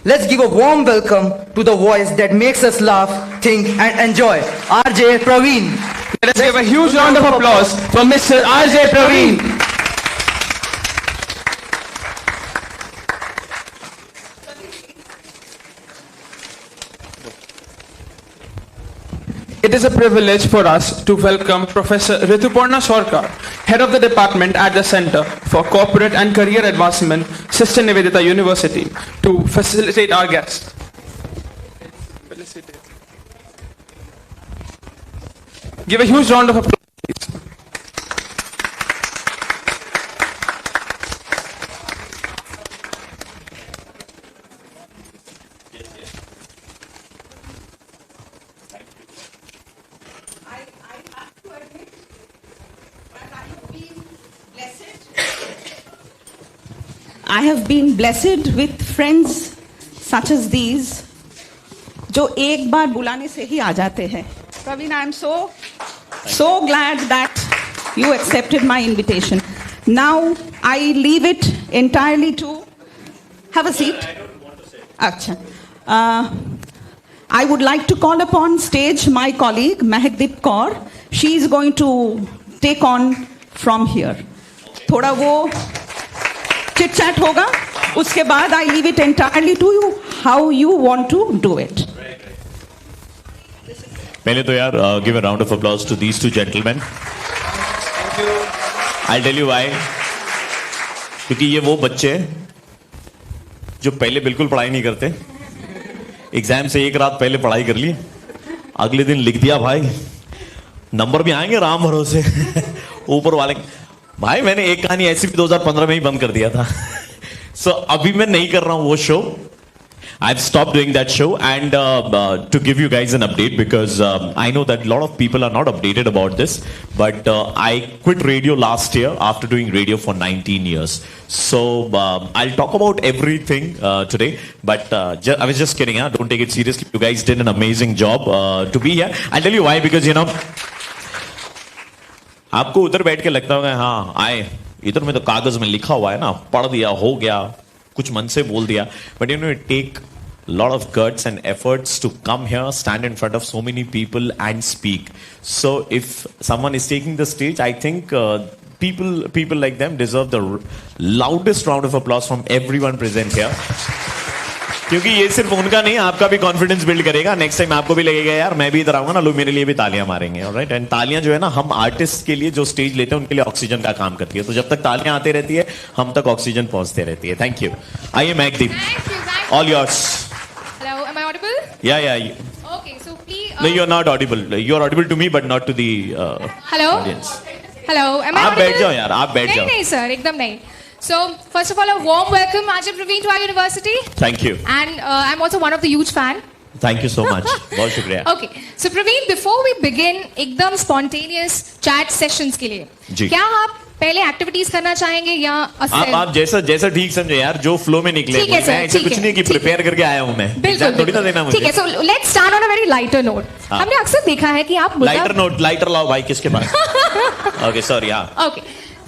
Let's give a warm welcome to the voice that makes us laugh, think and enjoy, RJ Praveen. Let's give a huge round of applause for Mr. RJ Praveen. It is a privilege for us to welcome Professor Rituparna Sarkar, Head of the Department at the Center for Corporate and Career Advancement, Sister Nivedita University, to facilitate our guest. Give a huge round of applause, please. I have been blessed with friends such as these, जो एक बार बुलाने से ही आ जाते हैं. Praveen, I am so glad that you accepted my invitation. Now I leave it entirely to have a seat. I don't want to say. Acha. I would like to call upon stage my colleague Mahekdeep Kaur. She is going to take on from here. थोड़ा वो chit chat होगा, उसके बाद I leave it entirely to you how you want to do it. पहले तो यार give a round of applause to these two gentlemen. I'll tell you why. क्योंकि ये वो बच्चे हैं जो पहले बिल्कुल पढ़ाई नहीं करते, एग्जाम से एक रात पहले पढ़ाई कर ली, अगले दिन लिख दिया भाई, नंबर भी आएंगे राम भरोसे ऊपर वाले. भाई मैंने एक कहानी ऐसी भी 2015 में ही बंद कर दिया था. So अभी मैं नहीं कर रहा हूं वो show. I've stopped doing that show, and to give you guys an update, because I know that a lot of people are not updated about this, but I quit radio last year after doing radio for 19 years. So I'll talk about everything today, but I was just kidding. Don't take it seriously. You guys did an amazing job to be here. I'll tell you why, because you know, आपको उधर बैठ के लगता होगा हाँ आए, इधर में तो कागज में लिखा हुआ है ना, पढ़ दिया, हो गया, कुछ मन से बोल दिया. But you know, it take a lot of guts and efforts to come here, stand in front of so many people and speak. So if someone is taking the stage, I think people like them deserve the loudest round of applause from everyone present here. क्योंकि ये सिर्फ उनका नहीं, आपका भी confidence build करेगा. Next time आपको भी लगेगा यार मैं भी इधर आऊंगा ना, लोग मेरे लिए भी तालियां मारेंगे. ऑलराइट. एंड तालियां जो है ना, हम आर्टिस्ट के लिए जो स्टेज लेते हैं उनके लिए ऑक्सीजन का काम करती है. तो जब तक तालियां आती रहती है हम तक ऑक्सीजन पहुंचते रहती है. Thank you. आइए Mehakdeep, all yours. Hello, am I audible? Yeah. Okay, so please. No, you're not audible. You're audible to me, but not to the Hello. audience. Hello, am I आप audible? बैठ जाओ यार, आप बैठ जाओ. नहीं sir, एकदम नहीं. So first of all, a warm welcome, RJ Praveen, to our university. Thank you. And I'm also one of the huge fan. Thank you so much. बहुत शुक्रिया. Okay, so Praveen, before we begin, एकदम spontaneous chat sessions के लिए, जी. क्या आप पहले activities करना चाहेंगे या आप जैसा ठीक समझे यार, जो फ्लो में निकले. ठीक है सर, मैं ऐसे कुछ नहीं कि प्रिपेयर करके आया हूं मैं. बिल्कुल थोड़ी ना देना मुझे. ठीक है. So let's start on a very lighter note. हमने अक्सर देखा है कि आप लाइटर लाओ भाई, किसके पास? Okay sorry. हाँ. ओके,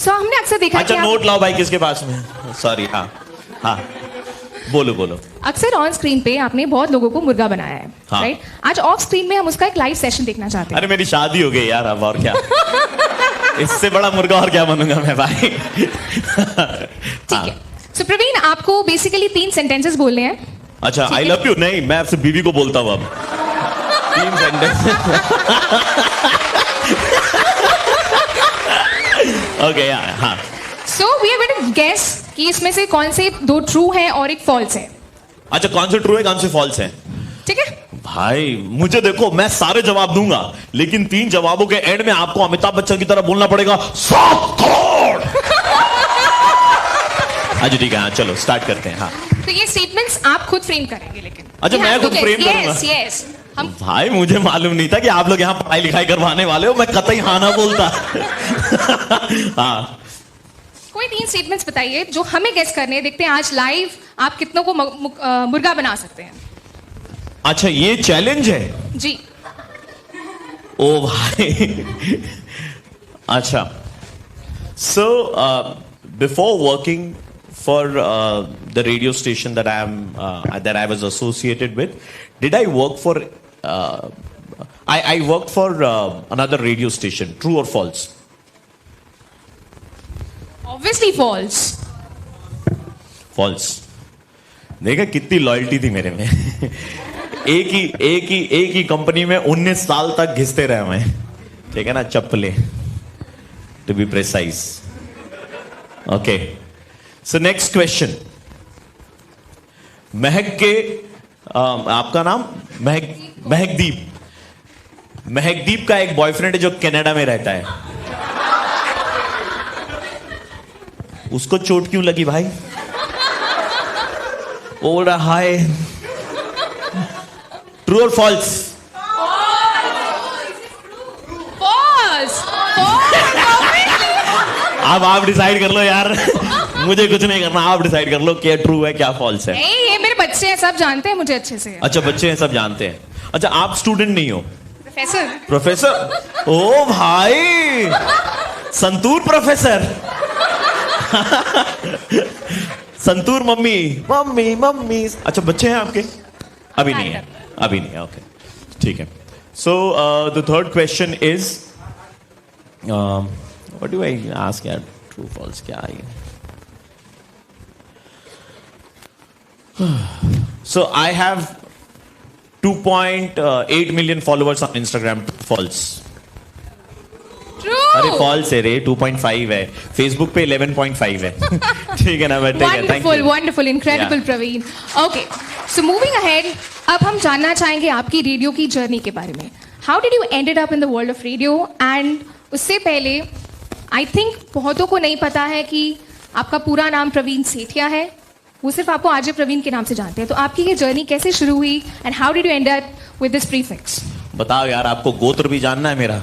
सो हमने अक्सर देखा है अच्छा, नोट लाओ भाई, किसके पास में? सॉरी. हाँ बोलो. अक्सर ऑन स्क्रीन पे आपने बहुत लोगों को मुर्गा बनाया है, हाँ. राइट? आज ऑफ स्क्रीन में हम उसका एक लाइव सेशन देखना चाहते हैं. अरे मेरी शादी हो गई यार, अब और क्या. इससे बड़ा मुर्गा और क्या बनूंगा मैं भाई. ठीक है. सो प्रवीण, आपको बेसिकली 3 सेंटेंसेस बोलने हैं. अच्छा, आई लव यू नहीं, मैं आपसे बीवी को बोलता हूँ अब. 3 सेंटेंस. ओके. हाँ. So we are going to guess कि इसमें से कौन से 2 ट्रू हैं और एक फॉल्स है. अच्छा, कौन से ट्रू है, कौन से फॉल्स है? ठीक है भाई. मुझे देखो, मैं सारे जवाब दूंगा, लेकिन 3 जवाबों के एंड में आपको अमिताभ बच्चन की तरह बोलना पड़ेगा 7 करोड़. अच्छा ठीक है, हाँ चलो स्टार्ट करते हैं. हाँ. तो ये स्टेटमेंट्स आप खुद फ्रेम करेंगे, लेकिन अच्छा मैं खुद फ्रेम करूंगा? यस. हम भाई मुझे मालूम नहीं था कि आप लोग यहाँ पढ़ाई लिखाई करवाने वाले हो. मैं कतई हाँ ना बोलता. हाँ. कोई 3 स्टेटमेंट्स बताइए जो हमें गेस करने हैं. देखते हैं आज लाइव आप कितनों को मुर्गा बना सकते हैं. अच्छा, ये चैलेंज है जी. ओ भाई. अच्छा, so before working for the radio station that I was associated with, did I work for? I worked for another radio station. True or false? Obviously false. False. देखा कितनी लॉयल्टी थी मेरे में. एक ही कंपनी में 19 साल तक घिसते रहे मैं. ठीक है ना, चप्पले. To be precise. Okay. So next question. महक के आपका नाम महकदीप. महकदीप का एक बॉयफ्रेंड है जो कनाडा में रहता है. उसको चोट क्यों लगी भाई? वो बोल रहा हाय. ट्रू और फॉल्स? False. अब आप डिसाइड कर लो यार. मुझे कुछ नहीं करना, आप डिसाइड कर लो क्या ट्रू है क्या फॉल्स है. नहीं, ये मेरे बच्चे हैं, सब जानते हैं मुझे अच्छे से. अच्छा, बच्चे हैं, सब जानते हैं. अच्छा, आप स्टूडेंट नहीं हो? प्रोफेसर. प्रोफेसर? ओ भाई, santoor professor. Santoor mummy mummy mummy. अच्छा, बच्चे हैं आपके? अभी नहीं है, अभी नहीं है. ओके, ठीक है. So the third question is what do I ask यार? ट्रू फॉल्स क्या है? So I have 2.8 million followers on Instagram. False. True. अरे false है रे. 2.5 है. Facebook पे 11.5 है. ठीक है ना, but ठीक है. Thank Wonderful, you. wonderful, incredible, Yeah. Praveen. Okay, so moving ahead, अब हम जानना चाहेंगे आपकी रेडियो की जर्नी के बारे में. How did you ended up in the world of radio? And उससे पहले, I think बहुतों को नहीं पता है कि आपका पूरा नाम प्रवीण सेठिया है. वो सिर्फ आपको आरजे प्रवीण के नाम से जानते हैं. तो आपकी ये जर्नी कैसे शुरू हुई and how did you and up with this prefix? बताओ यार, आपको गोत्र भी जानना है मेरा?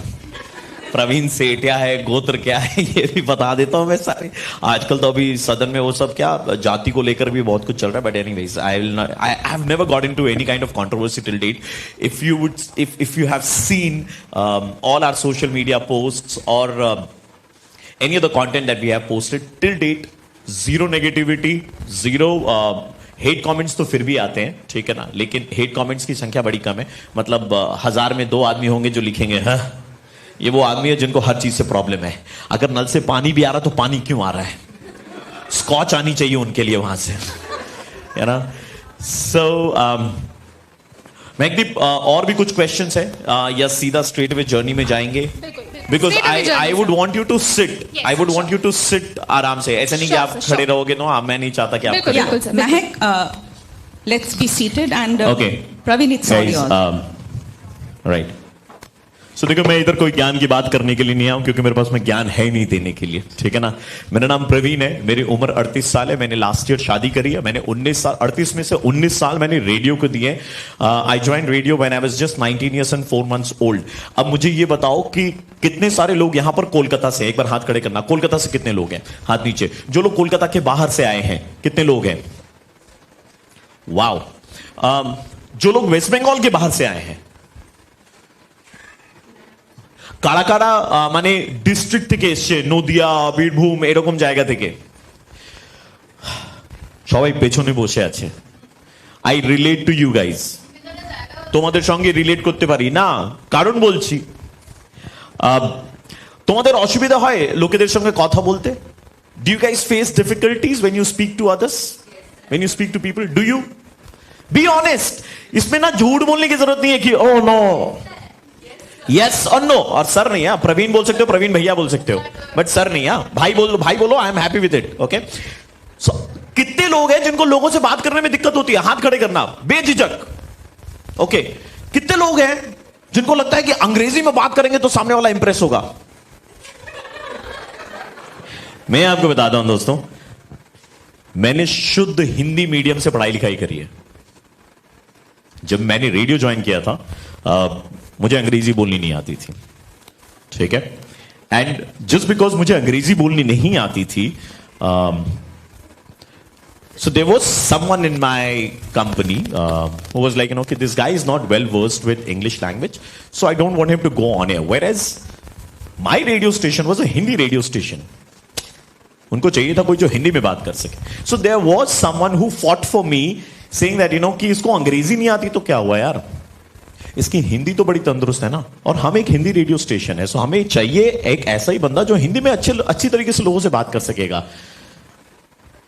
प्रवीण सेठिया है, गोत्र क्या है ये भी बता देता हूँ मैं सारे. आजकल तो अभी सदन में वो सब क्या जाति को लेकर भी बहुत कुछ चल रहा है. But anyways, I have never got into any kind of controversy till date. If you have seen all our social media posts or any of the content that we have posted till date, zero negativity, zero hate comments तो फिर भी आते हैं, ठीक है ना. लेकिन hate comments की संख्या बड़ी कम है. मतलब 1000 में 2 आदमी होंगे जो लिखेंगे हाँ, ये वो आदमी है जिनको हर चीज से प्रॉब्लम है. अगर नल से पानी भी आ रहा तो पानी क्यों आ रहा है? स्कॉच आनी चाहिए उनके लिए वहां से, है ना. सो महकदीप, और भी कुछ क्वेश्चंस है या सीधा स्ट्रेट वे जर्नी में जाएंगे? Because I would want you to sit. I would want you to sit आराम से. ऐसा नहीं कि आप खड़े रहोगे. नो, मैं नहीं चाहता कि आप बिल्कुल, खड़े बिल्कुल, sir. Mahek, let's be seated and Okay. Praveen, it's all yours. Right. So देखो, मैं इधर कोई ज्ञान की बात करने के लिए नहीं आया हूं क्योंकि मेरे पास में ज्ञान है नहीं देने के लिए, ठीक है ना. मेरा नाम प्रवीण है. मेरी उम्र 38 साल है. मैंने लास्ट ईयर शादी करी है. मैंने 38 में से 19 साल मैंने रेडियो को दिए. I join radio when I was just 19 years and 4 months old. अब मुझे ये बताओ कि कितने सारे लोग यहां पर कोलकाता से, एक बार हाथ खड़े करना. कोलकाता से कितने लोग हैं? हाथ नीचे. जो लोग कोलकाता के बाहर से आए हैं, कितने लोग हैं? वाओ. जो लोग वेस्ट बंगाल के बाहर से आए हैं, কারা কারা মানে ডিস্ট্রিক্ট থেকে এসছে, নদিয়া, বীরভূম এরকম জায়গা থেকে? সবাই পেছনে বসে আছে. I relate to you guys. তোমাদের সঙ্গে রিলেট করতে পারি না, কারণ বলছি তোমাদের অসুবিধা হয় লোকেদের সঙ্গে কথা বলতে? Do you guys face difficulties when you speak to others, when you speak to people? Do you? Be honest. इसमें ना झूठ बोलने की जरूरत नहीं है कि ओ नो, यस और नो. और सर नहीं है. प्रवीण बोल सकते हो, प्रवीण भैया बोल सकते हो, बट सर नहीं है. भाई बोलो. I am happy with it. Okay. So कितने लोग हैं जिनको लोगों से बात करने में दिक्कत होती है? हाथ खड़े करना बेझिझक. ओके. कितने लोग हैं जिनको लगता है कि अंग्रेजी में बात करेंगे तो सामने वाला इंप्रेस होगा? मैं आपको बताता हूं दोस्तों, मैंने शुद्ध हिंदी मीडियम से पढ़ाई लिखाई करी है. जब मैंने रेडियो ज्वाइन किया था मुझे अंग्रेजी बोलनी नहीं आती थी, ठीक है. एंड जस्ट बिकॉज मुझे अंग्रेजी बोलनी नहीं आती थी, so there was someone in my company who was like, okay, this guy is not well versed with English language, so I don't want him to go on air. Whereas my radio station was a Hindi radio station. उनको चाहिए था कोई जो हिंदी में बात कर सके. So there was someone who fought for me saying that कि इसको अंग्रेजी नहीं आती तो क्या हुआ यार, इसकी हिंदी तो बड़ी तंदुरुस्त है ना, और हम एक हिंदी रेडियो स्टेशन है, सो हमें चाहिए एक ऐसा ही बंदा जो हिंदी में अच्छी तरीके से लोगों से बात कर सकेगा.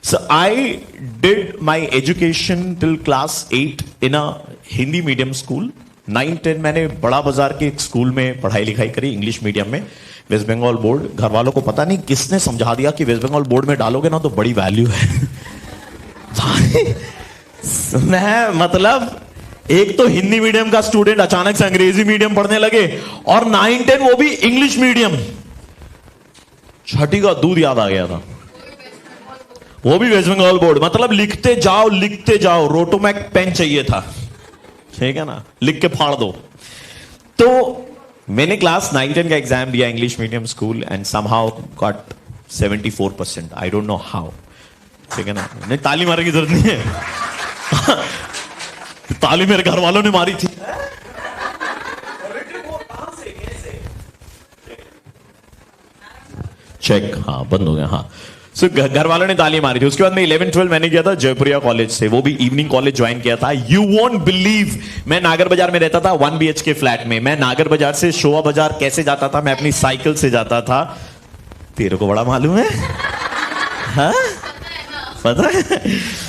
So I did my education till class 8 in a Hindi medium school. 9-10 मैंने बड़ा बाजार के एक स्कूल में पढ़ाई लिखाई करी इंग्लिश मीडियम में, वेस्ट बंगाल बोर्ड. घर वालों को पता नहीं किसने समझा दिया कि वेस्ट बंगाल बोर्ड में डालोगे ना तो बड़ी वैल्यू है. मैं मतलब एक तो हिंदी मीडियम का स्टूडेंट अचानक से अंग्रेजी मीडियम पढ़ने लगे, और 9-10 वो भी इंग्लिश मीडियम. छठी का दूध याद आ गया था, वो भी वेस्ट बंगाल बोर्ड. मतलब लिखते जाओ, रोटोमैक पेन चाहिए था, ठीक है ना, लिख के फाड़ दो. तो मैंने क्लास 9-10 का एग्जाम दिया English medium school and somehow got 74%. I don't know how, ठीक है ना. नहीं, ताली मारने की जरूरत नहीं है. ताली मेरे घर वालों ने मारी थी. चेक, हाँ बंद हो गया. हाँ, सो घर वालों ने ताली मारी थी. उसके बाद मैं 11-12 मैंने किया था जयपुरिया कॉलेज से, वो भी इवनिंग कॉलेज ज्वाइन किया था. यू वोंट बिलीव, मैं नागर बाजार में रहता था 1 BHK फ्लैट में. मैं नागर बाजार से शोभा बाजार कैसे जाता था, मैं अपनी साइकिल से जाता था. तेरे को बड़ा मालूम है, हाँ पता है.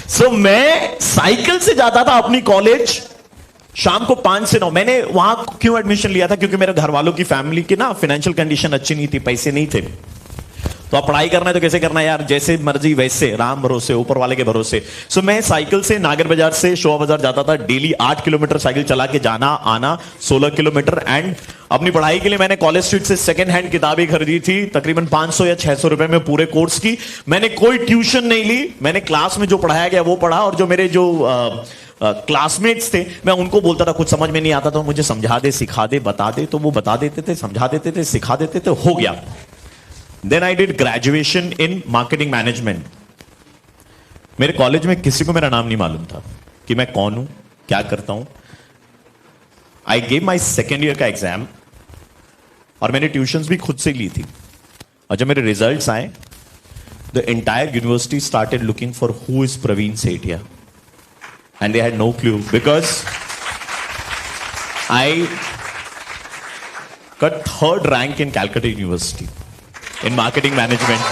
सो मैं साइकिल से जाता था अपनी कॉलेज शाम को 5 से 9. मैंने वहां क्यों एडमिशन लिया था, क्योंकि मेरे घर वालों की फैमिली की ना फाइनेंशियल कंडीशन अच्छी नहीं थी, पैसे नहीं थे. तो आप पढ़ाई करना है तो कैसे करना है यार, जैसे मर्जी वैसे, राम भरोसे, ऊपर वाले के भरोसे. सो मैं साइकिल से नागर बाजार से शोभा बाजार जाता था डेली. 8 किलोमीटर साइकिल चला के जाना आना, 16 किलोमीटर. एंड अपनी पढ़ाई के लिए मैंने कॉलेज स्ट्रीट से सेकंड हैंड किताबें खरीदी थी, तकरीबन 500 या 600 रुपए में पूरे कोर्स की. मैंने कोई ट्यूशन नहीं ली, मैंने क्लास में जो पढ़ाया गया वो पढ़ा. और जो मेरे जो क्लासमेट्स थे, मैं उनको बोलता था कुछ समझ में नहीं आता तो मुझे समझा दे, सिखा दे, बता दे. तो वो बता देते थे, समझा देते थे, सिखा देते थे, हो गया. Then I did graduation in marketing management. मेरे कॉलेज में किसी को मेरा नाम नहीं मालूम था कि मैं कौन हूं, क्या करता हूं. I gave my second year का एग्जाम, और मैंने ट्यूशंस भी खुद से ली थी. और जब मेरे रिजल्ट्स आए, the entire university started looking for who is Praveen Sethia, and they had no clue because I got 3rd rank in Calcutta University in marketing management.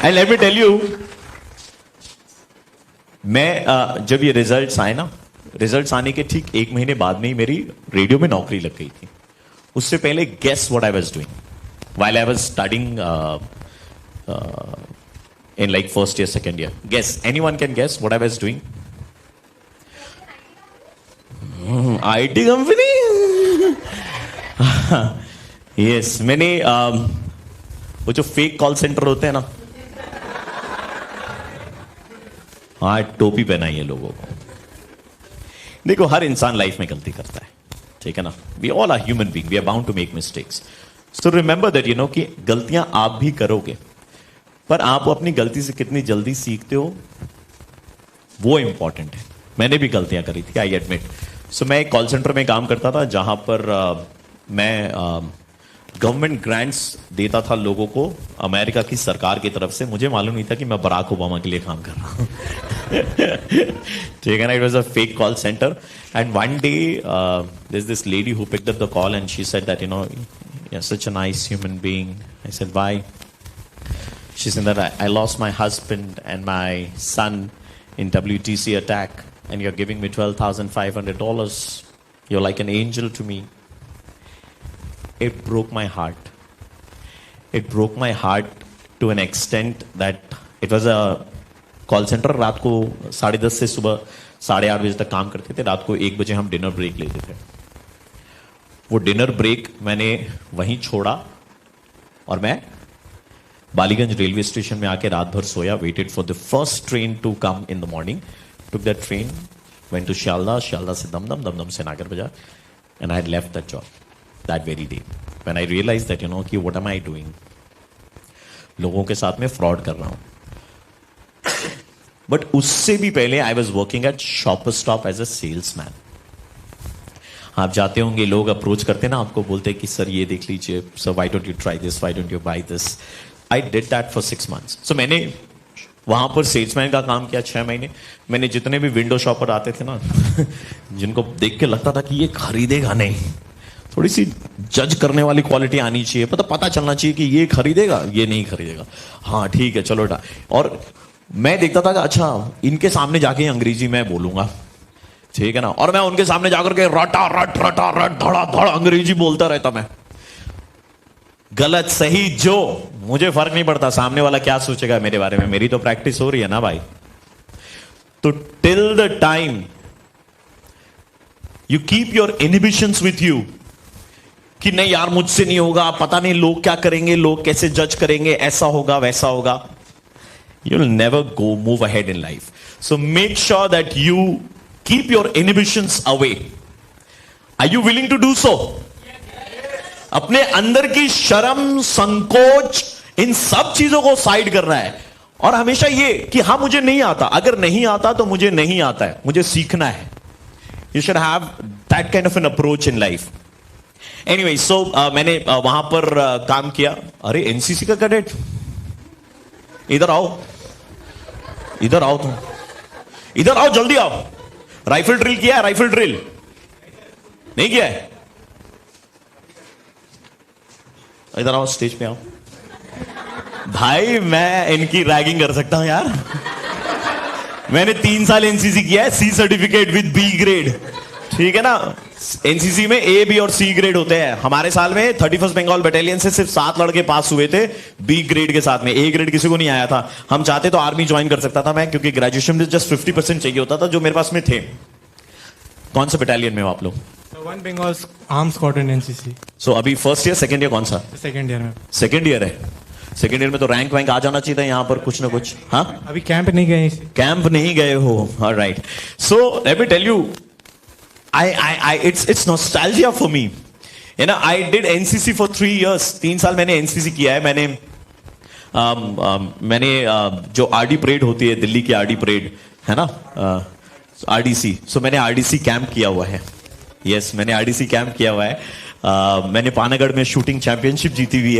And let me tell you, मैं जब ये results आए ना, results आने के ठीक 1 महीने बाद में ही मेरी रेडियो में नौकरी लग गई थी. उससे पहले guess what I was doing while I was studying in like first year, second year. Guess, anyone can guess what I was doing? IT company. Yes, मैंने वो जो फेक कॉल सेंटर होते हैं ना, हाँ टोपी पहनाई है लोगों को. देखो, हर इंसान लाइफ में गलती करता है, ठीक है ना. We all are human being, we are bound to make mistakes. So remember that कि गलतियां आप भी करोगे, पर आप अपनी गलती से कितनी जल्दी सीखते हो वो इंपॉर्टेंट है. मैंने भी गलतियां करी थी, आई एडमिट. सो मैं एक कॉल सेंटर में काम करता था जहां पर मैं गवर्नमेंट ग्रांट्स देता था लोगों को अमेरिका की सरकार की तरफ से. मुझे मालूम नहीं था कि मैं बराक ओबामा के लिए काम कर रहा हूं. ठीक है ना. It was a fake call centre. And one day there is this lady who picked up the call and she said that you're such a nice human being. I said, why? She said that I lost my husband and my son in WTC attack, and you're giving me $12,500. You're like an angel to me. It broke my heart. It broke my heart to an extent that it was a call center. रात को 10:30 से सुबह 8:30 बजे तक काम करते थे. रात को 1 बजे हम डिनर ब्रेक लेते थे. वो डिनर ब्रेक मैंने वहीं छोड़ा और मैं बालीगंज रेलवे स्टेशन में आके रात भर सोया. Waited for the first train to come in the morning. Took that train, went to Sealdah, Sealdah से दमदम, दमदम से Nagar Bazar, and I had left that job that very day when I realise that कि व्हाट एम आई डूइंग. लोगों के साथ में fraud कर रहा हूं. बट उससे भी पहले I was working at Shopper Stop as a salesman. आप जाते होंगे, लोग अप्रोच करते हैं ना आपको, बोलते हैं कि सर ये देख लीजिए, sir why don't you try this, why don't you buy this. I did that for 6 months। सो मैंने वहां पर सेल्समैन का काम किया 6 महीने। मैंने जितने भी विंडो शॉपर आते थे ना जिनको देख के लगता था कि ये खरीदेगा नहीं, थोड़ी सी जज करने वाली क्वालिटी आनी चाहिए, पता चलना चाहिए कि ये खरीदेगा, ये नहीं खरीदेगा, हाँ ठीक है चलो और मैं देखता था कि अच्छा इनके सामने जाके अंग्रेजी में बोलूंगा, ठीक है ना, और मैं उनके सामने जाकर के रटा रट धड़ा धड़ अंग्रेजी बोलता रहता मैं। गलत सही जो मुझे फर्क नहीं पड़ता, सामने वाला क्या सोचेगा मेरे बारे में, मेरी तो प्रैक्टिस हो रही है ना भाई। तो till the time you keep your inhibitions with you कि नहीं यार मुझसे नहीं होगा, पता नहीं लोग क्या करेंगे, लोग कैसे जज करेंगे, ऐसा होगा वैसा होगा, you'll never move ahead in life. So make sure that you keep your inhibitions away. Are you willing to do so? अपने अंदर की शर्म, संकोच, इन सब चीजों को साइड करना है और हमेशा ये कि हाँ मुझे नहीं आता, अगर नहीं आता तो मुझे नहीं आता है, मुझे सीखना है। You should have that kind of an approach in life. Anyway, so मैंने वहां पर काम किया। अरे एनसीसी का कैडेट, इधर आओ, इधर आओ, तुम इधर आओ, जल्दी आओ। राइफल ड्रिल किया है? राइफल ड्रिल नहीं किया है? इधर आओ, स्टेज पे आओ। भाई मैं इनकी रैगिंग कर सकता हूं यार। मैंने 3 साल एनसीसी किया है, C certificate with B grade, ठीक है ना। एनसीसी में ए, बी और सी ग्रेड होते हैं। हमारे साल में 31st बंगाल बटालियन से सिर्फ 7 लड़के पास हुए थे बी ग्रेड के साथ में, ए ग्रेड किसी को नहीं आया था। हम चाहते तो आर्मी ज्वाइन कर सकता था मैं, क्योंकि ग्रेजुएशन में जस्ट 50% चाहिए होता था, जो मेरे पास में थे। कौन सा बटालियन में हो आप लोग? One Bengal arm squadron NCC. So अभी फर्स्ट ईयर सेकंड ईयर कौन सा? सेकंड ईयर में। सेकंड ईयर है। सेकंड ईयर में तो रैंक वैंक आ जाना चाहिए था यहाँ पर कुछ ना कुछ। हाँ अभी कैंप नहीं गए। कैंप नहीं गए हो, alright. So let me tell you, it's nostalgia for me. You know, I did NCC for 3 years. 3 साल मैंने NCC किया है। मैंने जो आरडी परेड होती है, दिल्ली की आरडी परेड है ना, आरडीसी, सो मैंने आरडीसी कैंप किया हुआ है। यस, मैंने आरडीसी कैंप किया हुआ है। मैंने पानागढ़ में शूटिंग चैंपियनशिप जीती हुई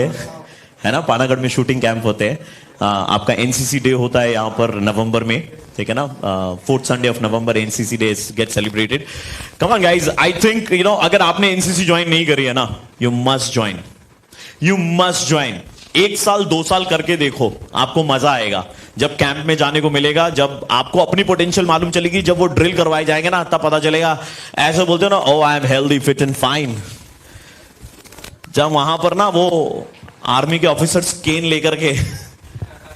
है ना। पानागढ़ में शूटिंग कैंप होते हैं। आपका एनसीसी डे होता है यहाँ पर नवंबर में, ठीक है ना। 4th Sunday of November NCC days get celebrated. Come on guys, I think you know, अगर आपने NCC ज्वाइन नहीं करी है ना, you must join. You must join. 1 साल 2 साल करके देखो, आपको मजा आएगा। जब कैंप में जाने को मिलेगा, जब आपको अपनी पोटेंशियल मालूम चलेगी, जब वो ड्रिल करवाए जाएंगे ना, तब पता चलेगा। ऐसे बोलते हो ना, oh I am healthy, fit and fine. जब वहां पर ना वो आर्मी के ऑफिसर्स केन लेकर के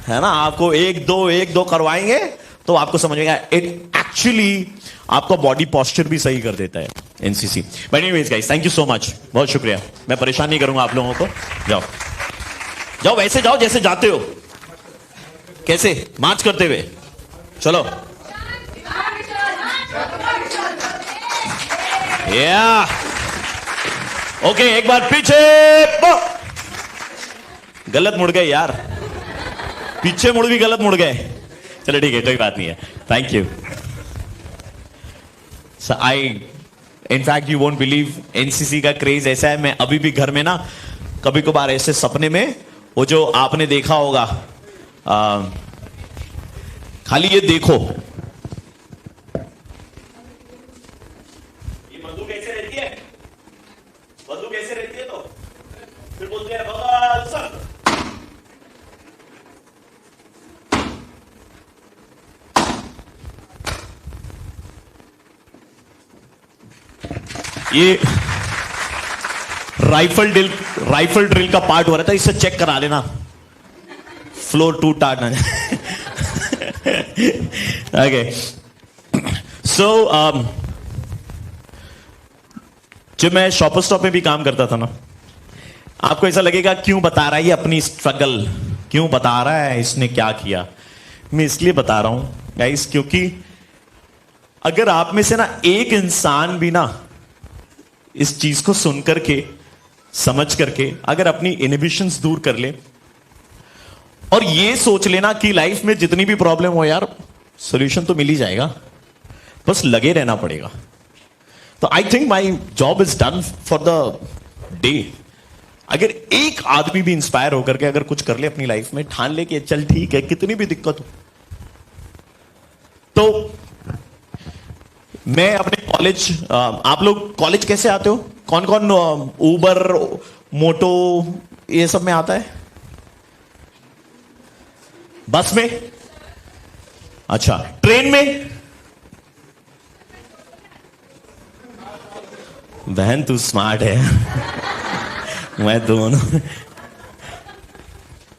है ना आपको 1-2 करवाएंगे, तो आपको समझ में आएगा इट एक्चुअली आपका बॉडी पोस्चर भी सही कर देता है NCC. But anyways guys, thank you so much, बहुत शुक्रिया। मैं परेशान नहीं करूंगा आप लोगों को। जाओ जाओ, वैसे जाओ जैसे जाते हो। कैसे? मार्च करते हुए चलो। या ओके, एक बार पीछे। गलत मुड़ गए यार, पीछे मुड़ भी गलत मुड़ गए। चलो ठीक है, कोई बात नहीं है। Thank you. I in fact you won't believe, NCC का क्रेज ऐसा है, मैं अभी भी घर में ना कभी कभार ऐसे सपने में, वो जो आपने देखा होगा, खाली ये देखो, ये बंदूक कैसे रहती है, बंदूक कैसे रहती है, तो फिर बोलते हैं बगल सर। ये राइफल ड्रिल का पार्ट हो रहा था, इससे चेक करा लेना, फ्लोर 2 टाट ना जाए। ओके, सो जब मैं शॉपर स्टॉप में भी काम करता था ना, आपको ऐसा लगेगा क्यों बता रहा है ये अपनी स्ट्रगल, क्यों बता रहा है इसने क्या किया। मैं इसलिए बता रहा हूं गाइस, क्योंकि अगर आप में से ना एक इंसान भी ना इस चीज को सुन करके, समझ करके, अगर अपनी इनहिबिशंस दूर कर ले और ये सोच लेना कि लाइफ में जितनी भी प्रॉब्लम हो यार, सॉल्यूशन तो मिल ही जाएगा, बस लगे रहना पड़ेगा, तो I think my job is done for the day. अगर एक आदमी भी इंस्पायर होकर के अगर कुछ कर ले अपनी लाइफ में, ठान ले कि चल ठीक है कितनी भी दिक्कत हो, तो मैं अपने कॉलेज, आप लोग कॉलेज कैसे आते हो? कौन कौन उबर, मोटो ये सब में आता है? बस में? अच्छा, ट्रेन में? बहन तू स्मार्ट है. मैं दोनों.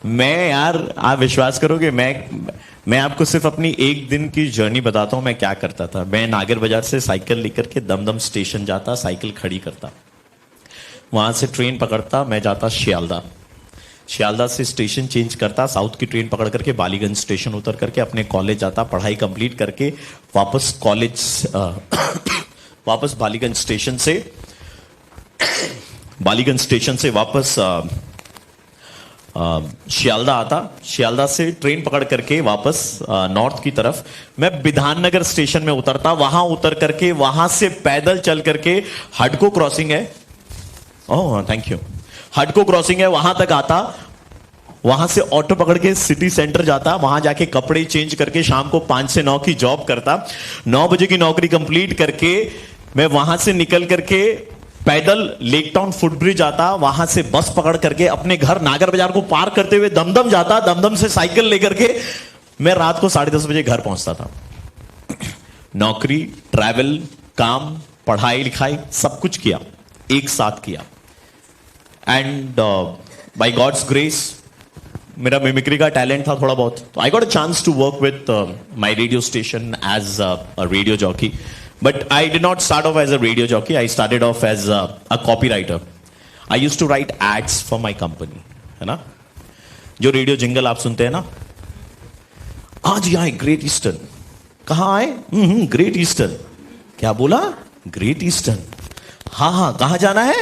मैं यार, आप विश्वास करोगे, मैं आपको सिर्फ अपनी एक दिन की जर्नी बताता हूं मैं क्या करता था. मैं नागर बाजार से साइकिल लेकर के दमदम स्टेशन जाता, साइकिल खड़ी करता, वहां से ट्रेन पकड़ता, मैं जाता शियालदा, शियालदा से स्टेशन चेंज करता, साउथ की ट्रेन पकड़ करके बालीगंज स्टेशन उतर करके अपने कॉलेज जाता, पढ़ाई कंप्लीट करके वापस कॉलेज वापस बालीगंज स्टेशन से वापस शियालदा आता, शियालदा से ट्रेन पकड़ करके वापस नॉर्थ की तरफ मैं विधाननगर स्टेशन में उतरता, वहां उतर करके वहां से पैदल चल करके हडको क्रॉसिंग है, oh thank you, Hudco crossing है वहां तक आता, वहां से ऑटो पकड़ के सिटी सेंटर जाता, वहां जाके कपड़े चेंज करके शाम को 5 से 9 की जॉब करता, 9 बजे की नौकरी कंप्लीट करके मैं वहां से निकल करके पैदल लेक टाउन फुटब्रिज आता, वहां से बस पकड़ करके अपने घर नागर बाजार को पार करते हुए दमदम जाता, दमदम से साइकिल लेकर के मैं रात को 10:30 बजे घर पहुंचता था. नौकरी, ट्रैवल, काम, पढ़ाई लिखाई सब कुछ किया, एक साथ किया. एंड बाय गॉड्स ग्रेस मेरा मिमिक्री का टैलेंट था थोड़ा बहुत, तो I got a chance to work with my radio station as a radio jockey. But I did not start off as a radio jockey. I started off as a copywriter. I used to write ads for my company. है ना? जो radio jingle आप सुनते हैं ना, आज यहाँ great eastern. कहाँ आए? Great eastern. क्या बोला? Great eastern. हाँ, कहाँ जाना है?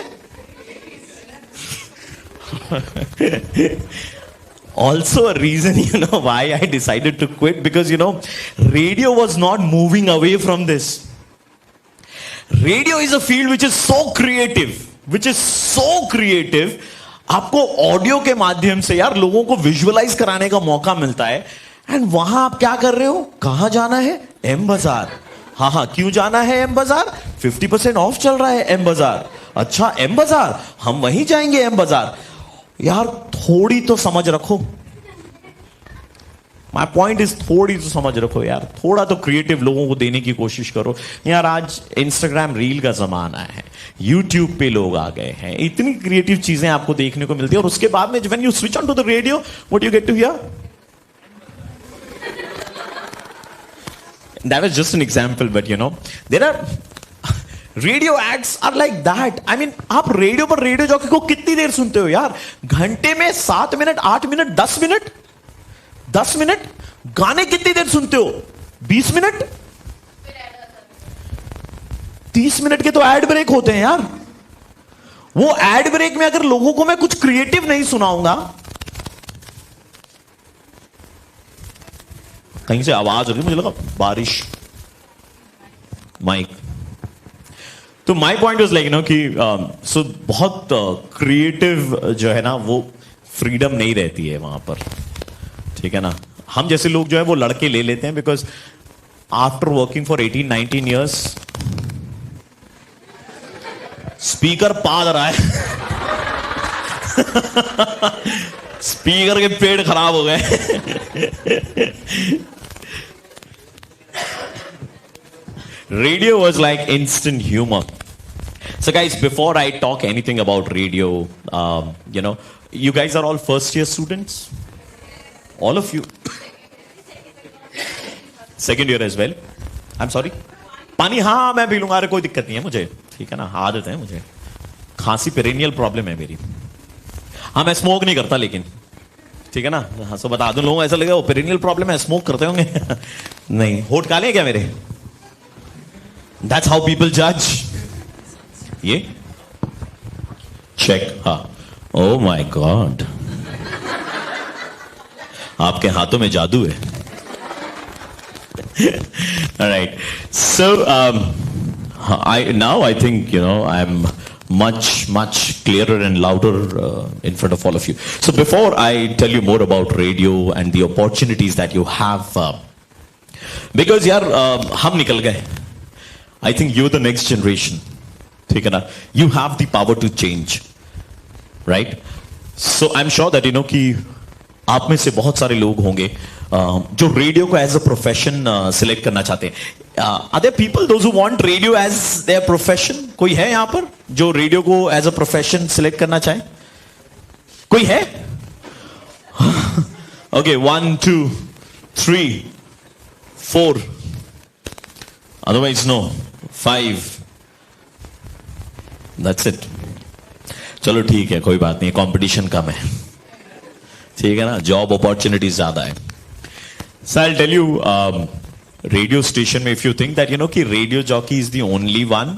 Also a reason, why I decided to quit, because radio was not moving away from this. Radio is a field which is so creative, आपको ऑडियो के माध्यम से यार लोगों को विजुअलाइज कराने का मौका मिलता है. एंड वहां आप क्या कर रहे हो? कहां जाना है? एम बाजार. हाँ, क्यों जाना है एम बाजार? 50% ऑफ चल रहा है एम बाजार. अच्छा, एम बाजार, हम वहीं जाएंगे एम बाजार. यार थोड़ी तो समझ रखो. माई पॉइंट इज थोड़ी तो समझ रखो यार, थोड़ा तो क्रिएटिव लोगों को देने की कोशिश करो यार. आज इंस्टाग्राम रील का जमाना है, यूट्यूब पे लोग आ गए हैं, इतनी क्रिएटिव चीजें आपको देखने को मिलती है. और उसके बाद में when you switch on to the radio, what you get to hear? That was just an example, but there are radio ads are like that. I mean, आप रेडियो पर रेडियो जॉकी को कितनी देर सुनते हो यार? घंटे में 7 मिनट, 8 मिनट, 10 मिनट, 10 मिनट. गाने कितनी देर सुनते हो? 20 मिनट, 30 मिनट के तो एड ब्रेक होते हैं यार. वो एड ब्रेक में अगर लोगों को मैं कुछ क्रिएटिव नहीं सुनाऊंगा, कहीं से आवाज हो रही, मुझे लगा बारिश, माइक. तो माई पॉइंट वाज लाइक कि सो बहुत क्रिएटिव जो है ना, वो फ्रीडम नहीं रहती है वहां पर, ठीक है ना. हम जैसे लोग जो है वो लड़के ले लेते हैं, because after working for 18-19 years speaker पाद रहा है. स्पीकर के पेड़ खराब हो गए. Radio was like instant humor. So guys, before I talk anything about radio, you guys are all first year students? All of you? Second year as well? I'm sorry? पानी हाँ मैं पी लूंगा, अरे कोई दिक्कत नहीं है मुझे, ठीक है ना, आदत है मुझे. खांसी पेरेनियल प्रॉब्लम है मेरी. हाँ मैं स्मोक नहीं करता, लेकिन ठीक है ना. हाँ सो बता दूं, लोगों ऐसा लगेगा वो पेरेनियल प्रॉब्लम है, स्मोक करते होंगे. नहीं, होठ काले हैं क्या मेरे? That's how people judge. ये चेक. हाँ, oh my God, आपके हाथों में जादू है. Alright, so Now I think, I'm much clearer and louder in front of all of you. So before I tell you more about radio and the opportunities that you have, because यार हम निकल गए. I think you're the next generation. ठीक है ना? You have the power to change, right? So I'm sure that कि आप में से बहुत सारे लोग होंगे जो रेडियो को एज अ प्रोफेशन सिलेक्ट करना चाहते हैं. Other people those who want radio as their profession, कोई है यहां पर जो रेडियो को एज अ प्रोफेशन सिलेक्ट करना चाहे? कोई है? Okay, 1 2 3 4, otherwise no 5. That's it. चलो ठीक है, कोई बात नहीं, कंपटीशन कम है, ठीक है ना, जॉब अपॉर्चुनिटीज ज्यादा है. So I'll tell you, radio station में if you think that कि radio jockey is the only one,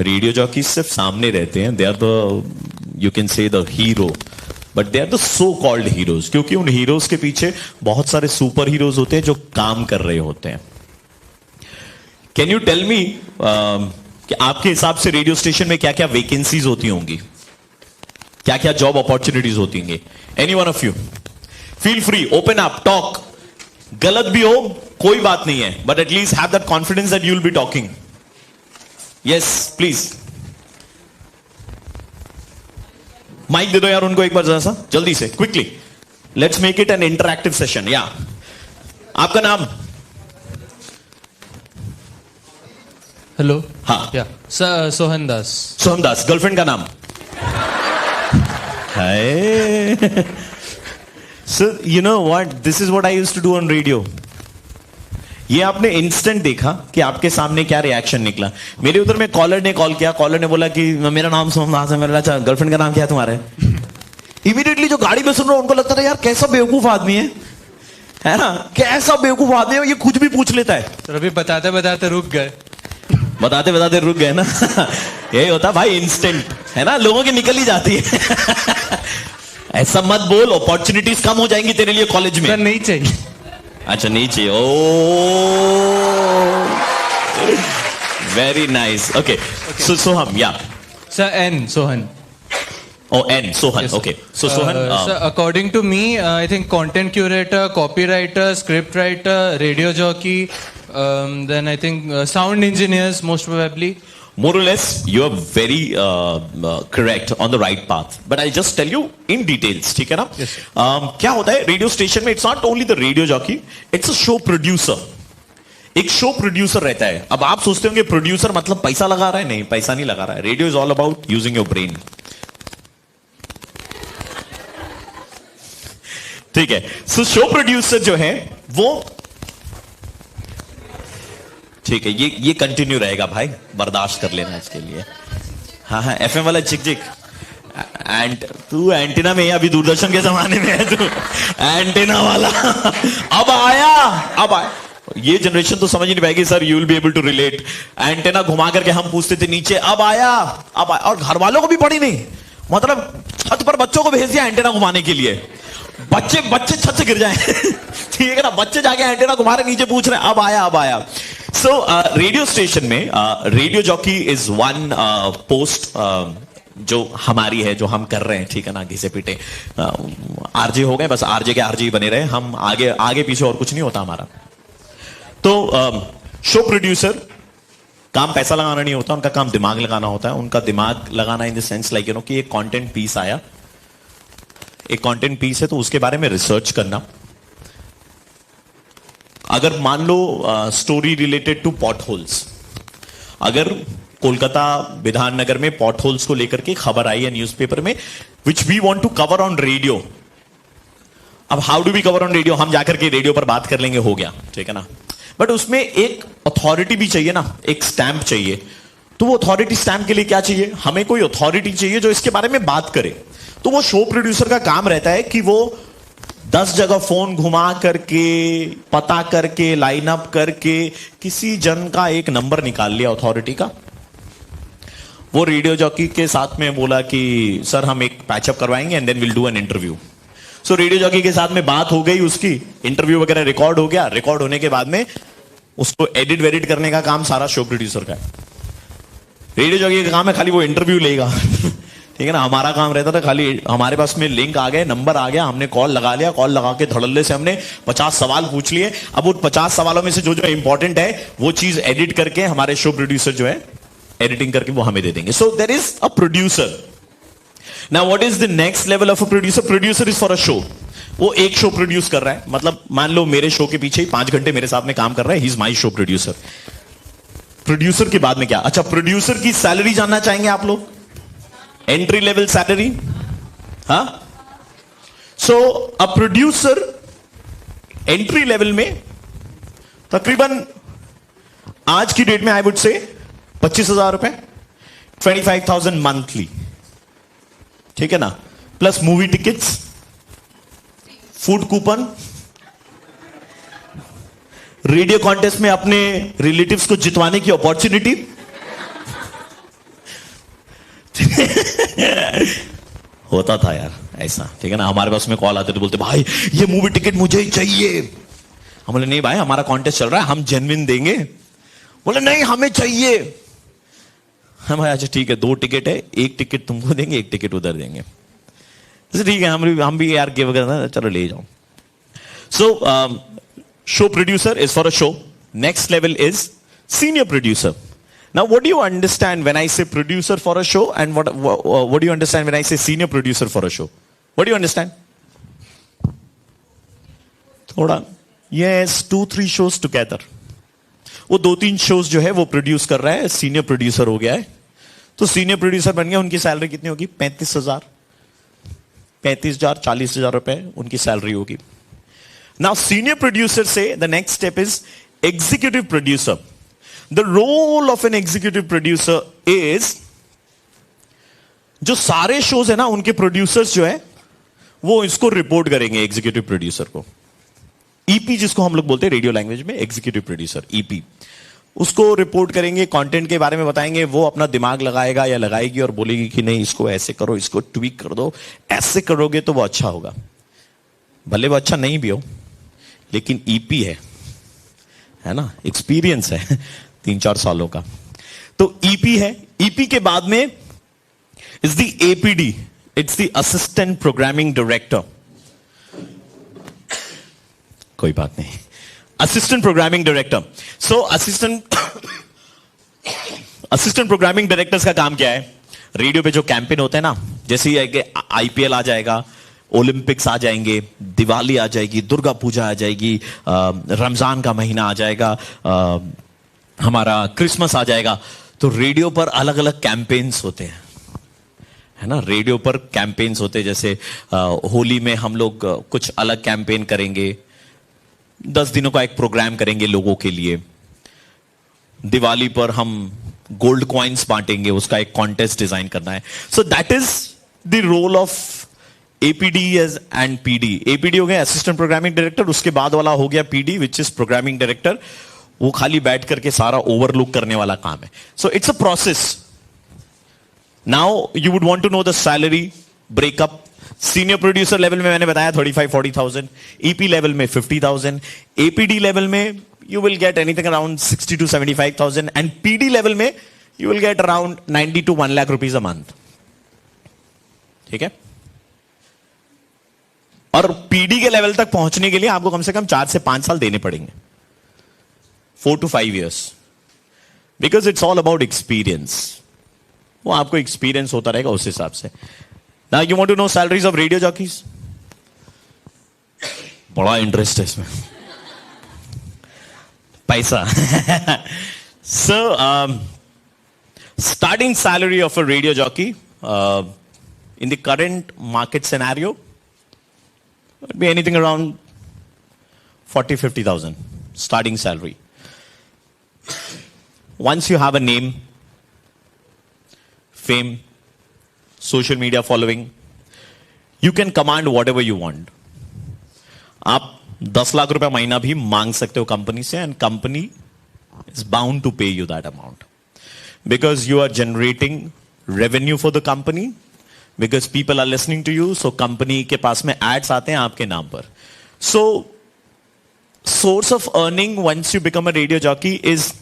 radio jockey सिर्फ सामने रहते हैं, they are the, you can say the hero, but they are the so called heroes, क्योंकि उन heroes के पीछे बहुत सारे सुपर हीरोज होते हैं जो काम कर रहे होते हैं. Can you tell me कि आपके हिसाब से रेडियो स्टेशन में क्या क्या वैकेंसीज होती होंगी, क्या क्या जॉब अपॉर्चुनिटीज होती होंगी? Any one of you, feel free, open up, talk. गलत भी हो कोई बात नहीं है, but at least have that confidence that you will be talking. Yes please, mic दे दो यार उनको एक बार, जरा सा जल्दी से, quickly. Let's make it an interactive session. Yeah आपका नाम? हेलो. हाँ. Yeah sir, Sohan Das. Sohan Das. Girlfriend का नाम? हाय. So you know what? This is what I used to do on radio. ये आपने इंस्टेंट देखा कि आपके सामने क्या रिएक्शन निकला. मेरे उधर में कॉलर ने कॉल किया, कॉलर ने बोला कि मेरा नाम सोहन दास है. मेरा अच्छा, गर्लफ्रेंड का नाम क्या है तुम्हारे? इमीडिएटली जो गाड़ी में सुन रहा उनको लगता था यार कैसा बेवकूफ आदमी है ना, कैसा बेवकूफ आदमी है, ये कुछ भी पूछ लेता है. सर अभी बताते बताते रुक गए. बताते बताते रुक गए ना. यही होता भाई, इंस्टेंट है ना, लोगों की निकल ही जाती है. ऐसा मत बोल, अपॉर्चुनिटीज कम हो जाएंगी तेरे लिए कॉलेज में. सर नहीं चाहिए. अच्छा नहीं चाहिए. Oh very nice. Okay, so Soham. या sir N Sohan. Oh, N, Sohan. Yes, Okay. So, Sohan. Sir, according to me, I think content curator, copywriter, script writer, radio jockey, then I think sound engineers, most probably. More or less, you are very correct, on the right path. But I'll just tell you in details, ठीक है ना? Yes, क्या होता है radio station में? It's not only the radio jockey, it's a show producer. एक show producer रहता है. अब आप सोचते होंगे प्रोड्यूसर मतलब पैसा लगा रहा है. नहीं, पैसा नहीं लगा रहा है. Radio is all about using your brain. ठीक है. सो शो प्रोड्यूसर जो है वो, ठीक है, ये कंटिन्यू रहेगा भाई, बर्दाश्त कर लेना इसके लिए. हाँ हाँ, एफएम वाला चिक चिक. एंड तू एंटीना में है, अभी दूरदर्शन के जमाने में है तू, एंटीना वाला. अब आया. ये जनरेशन तो समझ ही नहीं पाएगी. Sir you will be able to relate. Antenna घुमा करके हम पूछते थे नीचे, अब आया. और घर वालों को भी पड़ी नहीं, मतलब छत पर बच्चों को भेज दिया एंटीना घुमाने के लिए. बच्चे छत से गिर जाए. ठीक है ना, बच्चे जाके एंटीना घुमा रहे, नीचे पूछ रहे अब आया. सो रेडियो स्टेशन में radio jockey is one post जो हमारी है, जो हम कर रहे हैं. ठीक है ना, घिसे पीटे आरजे हो गए, बस आरजे के आरजे ही बने रहे. हम आगे पीछे और कुछ नहीं होता हमारा. तो शो प्रोड्यूसर काम पैसा लगाना नहीं होता, उनका काम दिमाग लगाना होता है. उनका दिमाग लगाना इन द सेंस लाइक कि एक कंटेंट पीस आया, एक कंटेंट पीस है तो उसके बारे में रिसर्च करना. अगर मान लो story related to potholes, अगर कोलकाता विधाननगर में पॉट होल्स को लेकर के खबर आई है न्यूज़पेपर में, which we want to cover on radio. अब how do we cover on radio? हम जाकर के रेडियो पर बात कर लेंगे, हो गया, ठीक है ना. बट उसमें एक अथॉरिटी भी चाहिए ना, एक स्टैंप चाहिए. तो वो अथॉरिटी स्टैंप के लिए क्या चाहिए? हमें कोई अथॉरिटी चाहिए जो इसके बारे में बात करे. तो वो शो प्रोड्यूसर का काम रहता है कि वो 10 जगह फोन घुमा करके, पता करके, लाइन अप करके किसी जन का एक नंबर निकाल लिया अथॉरिटी का. वो रेडियो जॉकी के साथ में बोला कि सर हम एक पैचअप करवाएंगे and then will do an interview. So radio jockey के साथ में बात हो गई, उसकी इंटरव्यू वगैरह रिकॉर्ड हो गया. रिकॉर्ड होने के बाद में उसको एडिट वेडिट करने का काम सारा शो प्रोड्यूसर का है. रेडियो जॉकी का काम है खाली वो इंटरव्यू लेगा ठीक है ना। हमारा काम रहता था खाली हमारे पास में लिंक आ गए, नंबर आ गया, हमने कॉल लगा लिया, कॉल लगा के धड़ल्ले से हमने 50 सवाल पूछ लिए। अब उन 50 सवालों में से जो जो इंपॉर्टेंट है वो चीज एडिट करके हमारे शो प्रोड्यूसर जो है एडिटिंग करके वो हमें दे देंगे। So there is a producer. Now what is the next level of a producer? Producer is for a show. वो एक शो प्रोड्यूस कर रहा है, मतलब मान लो मेरे शो के पीछे ही 5 घंटे मेरे साथ में काम कर रहा है, he is my show producer. Producer के बाद में क्या? अच्छा, प्रोड्यूसर की सैलरी जानना चाहेंगे आप लोग? एंट्री लेवल सैलरी, हाँ। सो अ प्रोड्यूसर एंट्री लेवल में तकरीबन आज की डेट में आई वुड से 25,000 रुपए, 25,000 मंथली, ठीक है ना, plus movie tickets, food coupon, radio contest में अपने रिलेटिव्स को जितवाने की अपॉर्चुनिटी होता था यार ऐसा, ठीक है ना। हमारे पास में कॉल आते थे, बोलते भाई ये मूवी टिकट मुझे ही चाहिए। हम बोले नहीं भाई हमारा कॉन्टेस्ट चल रहा है, हम जेन्युइन देंगे। बोले नहीं हमें चाहिए। हम भाई अच्छा ठीक है, 2 टिकट है, 1 टिकट तुमको देंगे, 1 टिकट उधर देंगे। ठीक है, हम भी यार गिव करना, चलो ले जाओ। सो show producer is for a show. Next level is senior producer. Now, what do you understand when I say producer for a show, and what do you understand when I say senior producer for a show? What do you understand? थोड़ा, yes, 2-3 shows together. वो 2-3 shows जो है वो produce कर रहा है, senior producer हो गया है। तो सीनियर प्रोड्यूसर बन गया, उनकी सैलरी कितनी होगी? 35,000, 40,000 रुपए उनकी सैलरी होगी। Now, senior producer से the next step is executive producer. The role of an executive producer is, जो सारे शोज है ना उनके प्रोड्यूसर्स जो है वो इसको रिपोर्ट करेंगे एग्जीक्यूटिव प्रोड्यूसर को। ईपी जिसको हम लोग बोलते हैं रेडियो लैंग्वेज में, एग्जीक्यूटिव प्रोड्यूसर, ईपी, उसको रिपोर्ट करेंगे, कंटेंट के बारे में बताएंगे। वो अपना दिमाग लगाएगा या लगाएगी और बोलेगी कि नहीं इसको ऐसे करो, इसको ट्वीक कर दो, ऐसे करोगे तो वो अच्छा होगा। भले वो अच्छा नहीं भी हो, लेकिन ईपी है ना, एक्सपीरियंस है 3-4 सालों का। तो ईपी है। ईपी के बाद में is the APD, it's the assistant programming director. कोई बात नहीं, असिस्टेंट प्रोग्रामिंग डायरेक्टर। सो असिस्टेंट प्रोग्रामिंग डायरेक्टर्स का काम क्या है? रेडियो पे जो कैंपेन होते हैं ना, जैसे ही आईपीएल आ जाएगा, ओलंपिक्स आ जाएंगे, दिवाली आ जाएगी, दुर्गा पूजा आ जाएगी, रमजान का महीना आ जाएगा, हमारा क्रिसमस आ जाएगा, तो रेडियो पर अलग अलग कैंपेन्स होते हैं, है ना। रेडियो पर कैंपेन्स होते हैं, जैसे होली में हम लोग कुछ अलग कैंपेन करेंगे, 10 दिनों का एक प्रोग्राम करेंगे लोगों के लिए। दिवाली पर हम गोल्ड कॉइन्स बांटेंगे, उसका एक कॉन्टेस्ट डिजाइन करना है। So that is the role of APD and PD. APD हो गया असिस्टेंट प्रोग्रामिंग डायरेक्टर, उसके बाद वाला हो गया PD which is programming director. वो खाली बैठ करके सारा ओवरलुक करने वाला काम है। So it's a process. Now you would want to know the salary breakup. Senior producer level में मैंने बताया 35-40,000, ईपी लेवल में 50,000, एपीडी लेवल में you will get anything around 60 to 75,000, and PD level में you will get around 90 to 1 lakh rupees a month. ठीक है। और PD के लेवल तक पहुंचने के लिए आपको कम से कम 4 से 5 साल देने पड़ेंगे, 4 to 5 years, because it's all about experience. वो आपको एक्सपीरियंस होता रहेगा उस हिसाब से। Now you want to know salaries of radio jockeys? बड़ा इंटरेस्ट है इसमें, पैसा। So starting salary of a radio jockey in the current market scenario would be anything around 40-50,000 starting salary. Once you have a name, fame, social media following, you can command whatever you want. आप 10 लाख रुपए महीना भी मांग सकते हो company से, and company is bound to pay you that amount because you are generating revenue for the company, because people are listening to you. So company के पास में ads आते हैं आपके नाम पर. So source of earning once you become a radio jockey is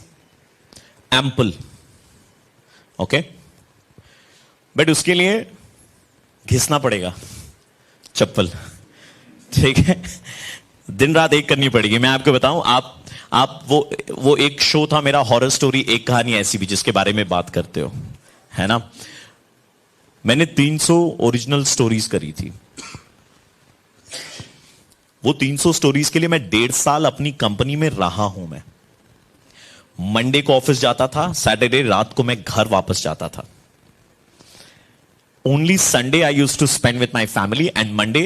ample. Okay, but उसके लिए घिसना पड़ेगा चप्पल, ठीक है, दिन रात एक करनी पड़ेगी। मैं आपको बताऊं, आप वो एक शो था मेरा, हॉरर स्टोरी एक कहानी ऐसी भी, जिसके बारे में बात करते हो, है ना। मैंने 300 ओरिजिनल स्टोरीज करी थी। वो 300 स्टोरीज के लिए मैं 1.5 साल अपनी कंपनी में रहा हूं। मैं मंडे को ऑफिस जाता था, सैटरडे रात को मैं घर वापस जाता था। Only Sunday I used to spend with my family and Monday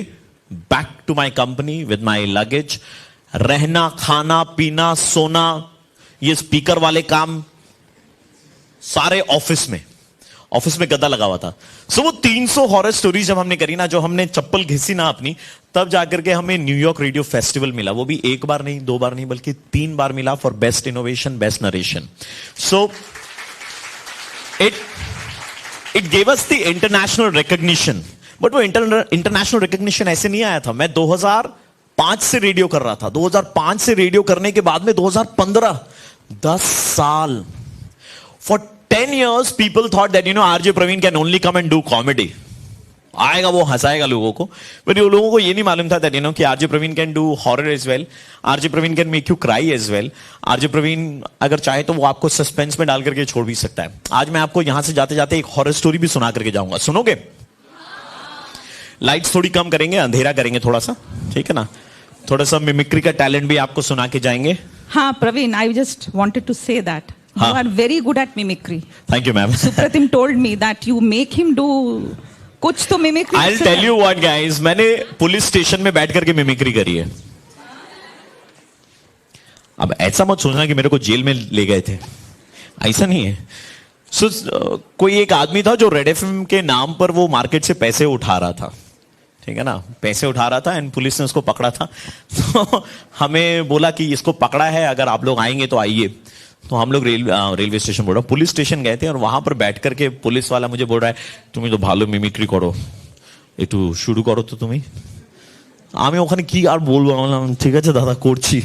back to my company with my luggage. रहना, खाना, पीना, सोना, ये स्पीकर वाले काम सारे ऑफिस में गद्दा लगा हुआ था। सो वो 300 हॉरर स्टोरीज जब हमने करी ना, जो हमने चप्पल घिसी ना अपनी, तब जाकर के हमें न्यूयॉर्क रेडियो फेस्टिवल मिला। वो भी एक बार नहीं, 2 बार नहीं, बल्कि 3 बार मिला for best innovation, best narration. So it gave us the international recognition. But वो इंटरनेशनल रिकॉग्निशन ऐसे नहीं आया था। मैं 2005 से रेडियो कर रहा था। 2005 से रेडियो करने के बाद में 2015, 10 साल, for 10 years people thought that RJ Praveen can only come and do comedy. आएगा वो हंसाएगा लोगों को, पर ये लोगों को ये नहीं मालूम था that कि RJ Praveen can do horror as well, RJ Praveen can make you cry as well, RJ Praveen अगर चाहे तो वो आपको सस्पेंस में डाल करके छोड़ भी सकता है। आज मैं आपको यहां से जाते जाते एक हॉरर स्टोरी भी सुना करके जाऊंगा, सुनोगे? लाइट्स थोड़ी कम करेंगे, अंधेरा करेंगे थोड़ा सा, ठीक है ना। थोड़ा सा मिमिक्री का टैलेंट भी आपको सुना के जाएंगे। हाँ Praveen, I just wanted to say that you हाँ. are very good at mimicry. Thank you ma'am. Supratim told me that you make him do कुछ तो mimicry. I'll tell you what guys, मैंने पुलिस स्टेशन में बैठ करके mimicry करी है। अब ऐसा मत सोचना कि मेरे को जेल में ले गए थे, ऐसा नहीं है। कोई एक आदमी था जो रेड एफएम के नाम पर वो मार्केट से पैसे उठा रहा था, ठीक है ना, पैसे उठा रहा था, एंड पुलिस ने उसको पकड़ा था। तो हमें बोला कि इसको पकड़ा है, अगर आप लोग आएंगे तो आइए। तो हम लोग रेलवे स्टेशन बोल रहा, पुलिस स्टेशन गए थे, और वहां पर बैठ करके पुलिस वाला मुझे बोल रहा है, तुम्हें तो भालो मिमिक्री करो, একটু শুরু করো তো তুমি। আমি ওখানে কি আর বলবো, ঠিক আছে দাদা করছি,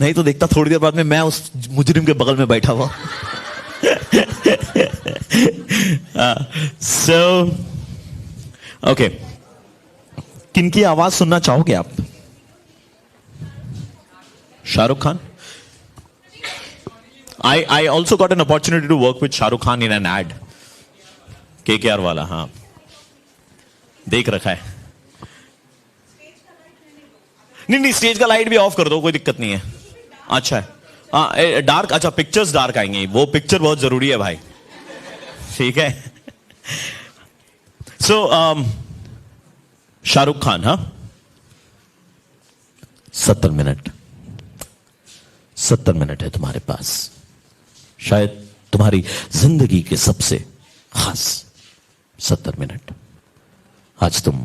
नहीं तो देखता थोड़ी देर बाद में मैं उस मुजरिम के बगल में बैठा हुआ। सो ओके, किनकी आवाज सुनना चाहोगे आप? Shahrukh Khan. I also got an opportunity to work with Shah Rukh Khan in an ad. KKR वाला, हाँ, देख रखा है। नहीं, स्टेज का लाइट भी ऑफ कर दो, कोई दिक्कत नहीं है। अच्छा है, हाँ, डार्क, अच्छा पिक्चर्स डार्क आएंगे, वो पिक्चर बहुत जरूरी है भाई, ठीक है। सो शाहरुख खान, हाँ, 70 मिनट है तुम्हारे पास, शायद तुम्हारी जिंदगी के सबसे खास 70 मिनट। आज तुम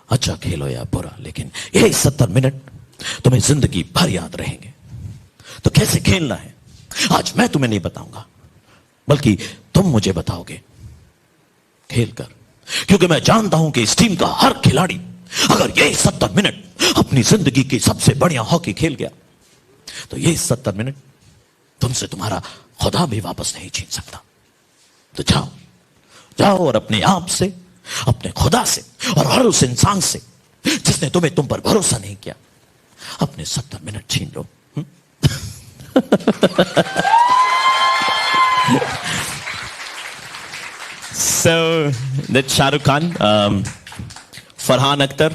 अच्छा खेलो या बुरा, लेकिन यही 70 मिनट तुम्हें जिंदगी भर याद रहेंगे। तो कैसे खेलना है आज मैं तुम्हें नहीं बताऊंगा, बल्कि तुम मुझे बताओगे खेलकर, क्योंकि मैं जानता हूं कि इस टीम का हर खिलाड़ी अगर यही 70 मिनट अपनी जिंदगी की सबसे बढ़िया हॉकी खेल गया, तो ये 70 मिनट तुमसे तुम्हारा खुदा भी वापस नहीं छीन सकता। तो जाओ और अपने आप से, अपने खुदा से, और हर उस इंसान से जिसने तुम पर भरोसा नहीं किया, अपने 70 मिनट छीन लो। So that's Shah Rukh Khan, Farhan Akhtar.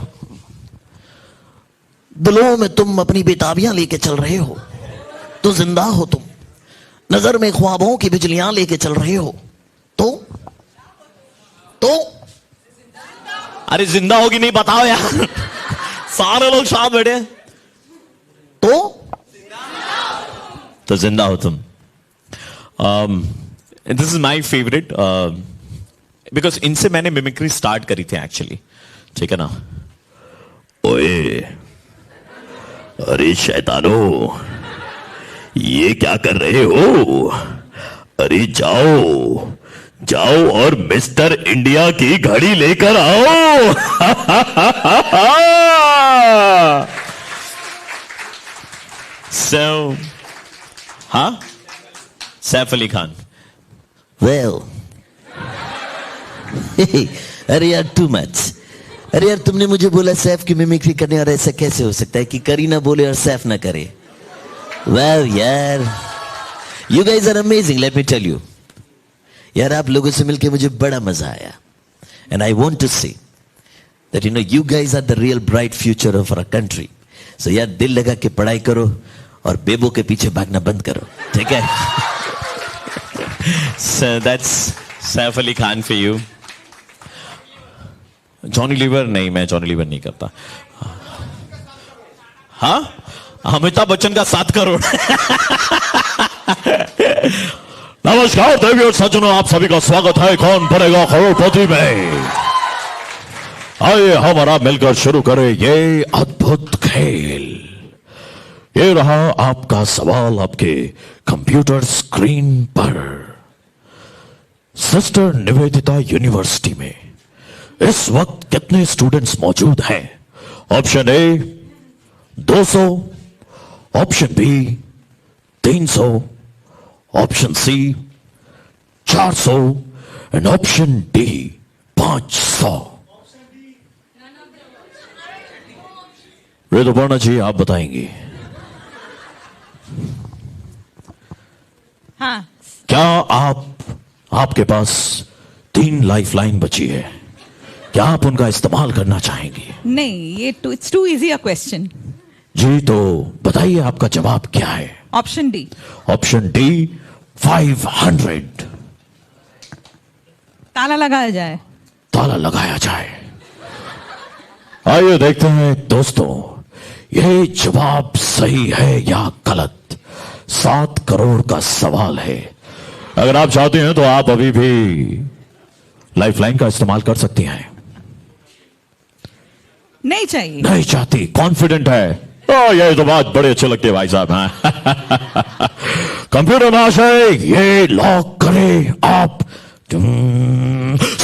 दिलों में तुम अपनी बेताबियां लेके चल रहे हो, तो जिंदा हो तुम, नजर में ख्वाबों की बिजलियां लेके चल रहे हो, तो अरे जिंदा होगी नहीं, बताओ यार, सारे लोग साथ बैठे, तो जिंदा हो तुम। This is my favourite, because इनसे मैंने मिमिक्री स्टार्ट करी थी एक्चुअली, ठीक है ना। ओए अरे शैतानो, ये क्या कर रहे हो? अरे जाओ और मिस्टर इंडिया की घड़ी लेकर आओ। So, हाँ, सैफ अली खान। Well, अरे यार टू मच। अरे यार तुमने मुझे बोला सैफ की मिमिक्री करने, और ऐसा कैसे हो सकता है कि करीना बोले और सैफ ना करे? वाह यार, you guys are amazing, let me tell you. यार आप लोगों से मिलके मुझे बड़ा मजा आया, and I want to say that you know you guys are the real bright future of our country. So यार दिल लगा के पढ़ाई करो और बेबो के पीछे भागना बंद करो, ठीक है? So that's Saif Ali Khan for you. Johnny Lever नहीं, मैं जॉनी लीवर नहीं करता। हाँ, अमिताभ बच्चन का 7 करोड़। नमस्कार देवी और सज्जनों, आप सभी का स्वागत है कौन बनेगा करोड़पति में। आइए हमारा मिलकर शुरू करें ये अद्भुत खेल। ये रहा आपका सवाल आपके कंप्यूटर स्क्रीन पर। सिस्टर निवेदिता यूनिवर्सिटी में इस वक्त कितने स्टूडेंट्स मौजूद हैं? Option A 200, option B 300, option C 400 and option D 500। Rituparna ji आप बताएंगे। हाँ, क्या आपके पास 3 लाइफलाइन बची है, क्या आप उनका इस्तेमाल करना चाहेंगे? नहीं, ये it's too easy a question. जी तो बताइए आपका जवाब क्या है? Option D. Option D 500। ताला लगाया जाए। ताला लगाया जाए। आइए देखते हैं दोस्तों, ये जवाब सही है या गलत। 7 करोड़ का सवाल है। अगर आप चाहते हैं तो आप अभी भी लाइफलाइन का इस्तेमाल कर सकती हैं। नहीं चाहिए। नहीं चाहती, कॉन्फिडेंट है। ये तो बात बड़े अच्छे लगते हैं भाई साहब। हाँ। कंप्यूटर महाशय ये लॉक करें आप।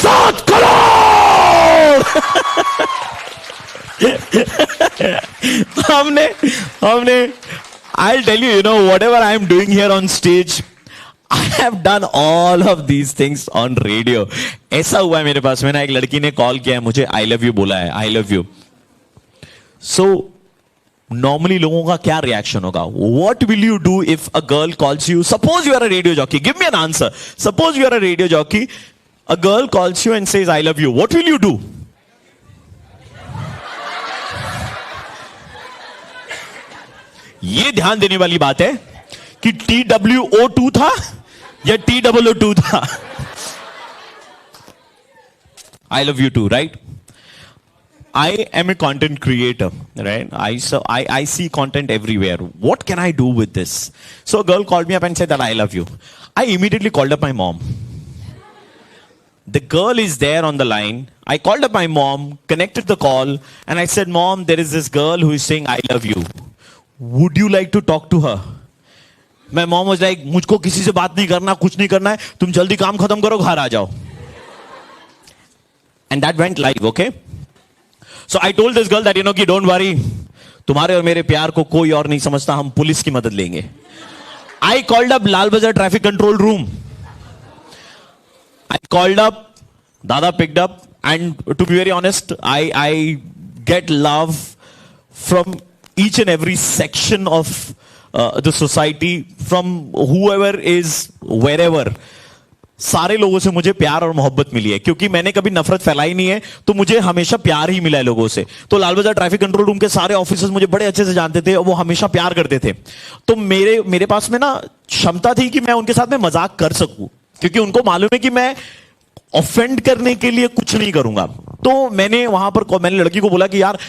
7 करोड़। हमने I'll tell you, you know, whatever I'm doing here on stage, I have done all of these things on radio. ऐसा हुआ है मेरे पास में ना, एक लड़की ने कॉल किया है मुझे, I love you बोला है, I love you. So, normally लोगों का क्या रिएक्शन होगा? What will you do if a girl calls you? Suppose you are a radio jockey. Give me an answer. Suppose you are a radio jockey. A girl calls you and says, I love you. What will you do? ये ध्यान देने वाली बात है कि TWO2 था या TOO2 था। I love you too, right? I am a content creator, right? I see content everywhere. What can I do with this? So a girl called me up and said that I love you. I immediately called up my mom. The girl is there on the line. I called up my mom, connected the call, and I said, Mom, there is this girl who is saying I love you. Would you like to talk to her? My mom was like, मुझको किसी से बात नहीं करना, कुछ नहीं करना है, तुम जल्दी काम खत्म करो, घर आ जाओ. And that went live, okay? So I told this girl that, you know, कि don't worry, तुम्हारे और मेरे प्यार को कोई और नहीं समझता, हम पुलिस की मदद लेंगे. I called up Lal Bazaar Traffic Control Room. I called up, Dada picked up, and to be very honest, I get love from each and every section of the society, from whoever is wherever. सारे लोगों से मुझे प्यार और मोहब्बत मिली है, क्योंकि मैंने कभी नफरत फैलाई नहीं है, तो मुझे हमेशा प्यार ही मिला है लोगों से. तो लाल बाजार ट्रैफिक कंट्रोल रूम के सारे ऑफिसर्स मुझे बड़े अच्छे से जानते थे और वो हमेशा प्यार करते थे. तो मेरे पास में ना क्षमता थी कि मैं उनके साथ में मजाक कर सकूं, क्योंकि उनको मालूम है कि मैं ऑफेंड करने के लिए कुछ नहीं करूंगा. तो मैंने वहां पर मैंने लड़की को बोला कि यार,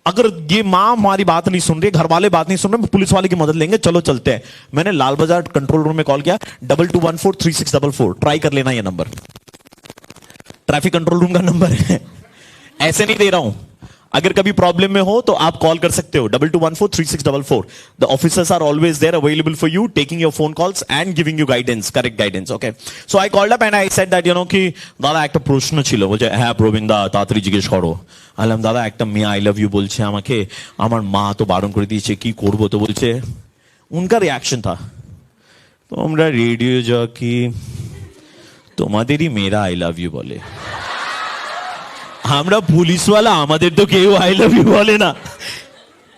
अगर ये माँ हमारी बात नहीं सुन रही, घर वाले बात नहीं सुन रहे, पुलिस वाले की मदद लेंगे, चलो चलते हैं. मैंने लाल बाजार कंट्रोल रूम में कॉल किया, 22143644. ट्राई कर लेना ये नंबर, ट्रैफिक कंट्रोल रूम का नंबर है, ऐसे नहीं दे रहा हूं. अगर कभी प्रॉब्लम में हो तो आप कॉल कर सकते हो, 22143644. The officers are always there available for you, taking your phone calls and giving you guidance, correct guidance. Okay, so I called up and I said that, you know, कि दादा একটা প্রশ্ন ছিল, বলছে হ্যাঁ প্রবীণদা তাড়াতাড়ি জিজ্ঞেস করো. আলাম দাদা একটা মেয়ে আই লাভ ইউ বলছে আমাকে, আমার মা তো বারণ করে দিয়েছে, কি করব? তো বলছে, उनका रिएक्शन था, তোমরা রেডিও জকি, তোমাদেরই মেয়েরা আই লাভ ইউ বলে. আমরা পুলিশ वाला আমাদের তো কেউ আই লাভ ইউ বলে না।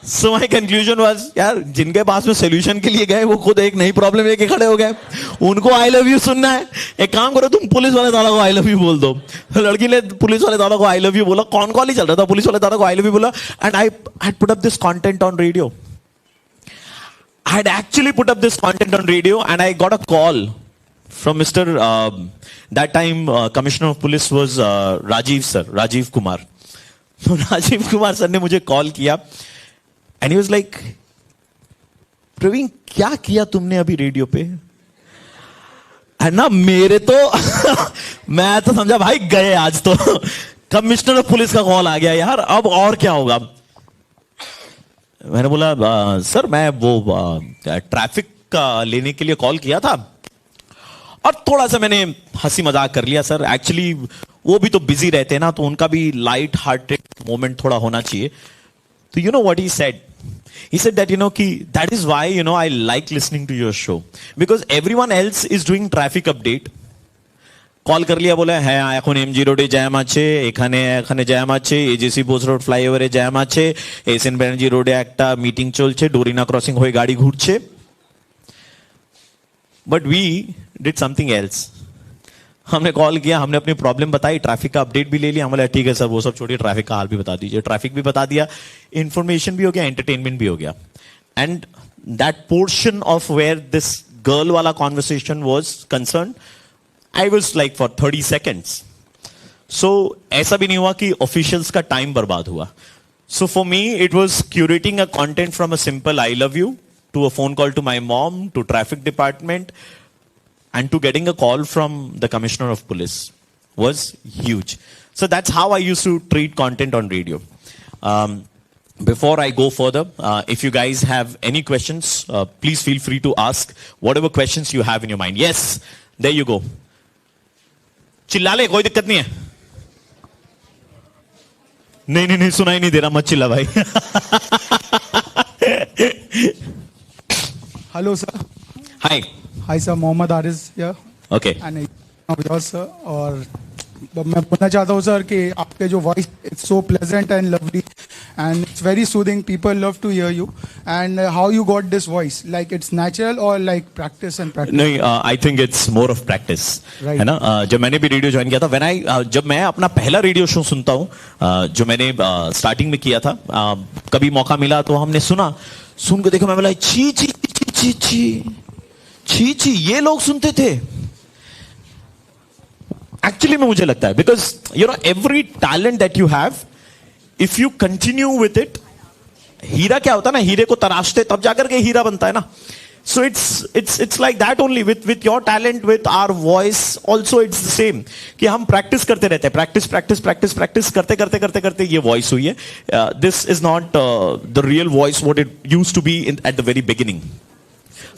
सो माई कंक्लूजन वाज यार जिनके पास में सोल्यूशन के लिए गए वो खुद एक नई प्रॉब्लम लेके खड़े हो गए, उनको आई लव यू सुनना है। एक काम करो तुम पुलिस वाले दादा को आई लव यू बोल दो। लड़की ने पुलिस वाले दादा को आई लव यू बोला, कौन कॉल ही चल रहा था, पुलिस वाले दादा को आई लव यू बोला, and I had put up this content on radio. I had actually put up this content on radio and I got a call from Mr. That time Commissioner of Police was Rajiv sir, Rajiv Kumar. So Rajiv Kumar sir ने मुझे call किया and he was like, Praveen क्या किया तुमने अभी radio पे? है ना मेरे तो मैं तो समझा भाई गए आज तो। कमिश्नर ऑफ पुलिस का कॉल आ गया यार, अब और क्या होगा? मैंने बोला सर मैं वो ट्रैफिक का लेने के लिए कॉल किया था और थोड़ा सा मैंने हंसी मजाक कर लिया सर। एक्चुअली वो भी तो बिजी रहते हैं ना, तो उनका भी लाइट हार्टेड मोमेंट थोड़ा होना चाहिए। तो you know what he said? He said that कि that is why I like listening to your show because everyone else is doing traffic update. Call कर लिया बोले হ্যাঁ এখন এমজি রোডে জ্যাম আছে, এখানে জ্যাম আছে, এজেসি বোস রোড ফ্লাইওভারে জ্যাম আছে, এসএন ব্যানার্জি রোডে একটা মিটিং চলছে, ডোরিনা ক্রসিং হয়ে গাড়ি ঘুরছে। But we did something else. हमने कॉल किया, हमने अपनी प्रॉब्लम बताई, ट्रैफिक का अपडेट भी ले लिया। हमारे ठीक है सर वो सब छोड़िए, ट्रैफिक का हाल भी बता दीजिए। ट्रैफिक भी बता दिया, इंफॉर्मेशन भी हो गया, एंटरटेनमेंट भी हो गया। And that portion of where this girl वाला conversation was concern, I was like for 30 seconds. So ऐसा भी नहीं हुआ कि ऑफिशियल्स का टाइम बर्बाद हुआ। So for me it was curating a content from a simple I love you to a phone call to my mom, to traffic department, and to getting a call from the Commissioner of Police was huge. So that's how I used to treat content on radio. Before I go further, if you guys have any questions, please feel free to ask whatever questions you have in your mind. Yes, there you go. चिल्ला ले, कोई दिक्कत नहीं है। नहीं सुनाई नहीं दे रहा, मत चिल्ला भाई। Hello sir. Hi. Hi sir, Mohammad Aris here. Okay. And of yours sir. और मैं बोलना चाहता हूँ सर कि आपके जो voice it's so pleasant and lovely and it's very soothing, people love to hear you. And how you got this voice, like it's natural और like practice and practice? नहीं, I think it's more of practice, है ना। जब मैंने भी radio join किया था, जब मैं अपना पहला रेडियो शो सुनता हूँ, जो मैंने स्टार्टिंग में किया था, कभी मौका मिला तो हमने सुन के देखा, मैं बोला छी छी छी छी छी छी छी ये लोग सुनते थे। एक्चुअली में मुझे लगता है because every talent that you have, if you continue with it, हीरा क्या होता है ना, हीरे को तराशते तब जाकर के हीरा बनता है ना। So it's like that only with your talent, with our voice also it's the same कि हम प्रैक्टिस करते रहते हैं, प्रैक्टिस करते ये वॉइस हुई है। This is not the real voice what it used to be at the very beginning.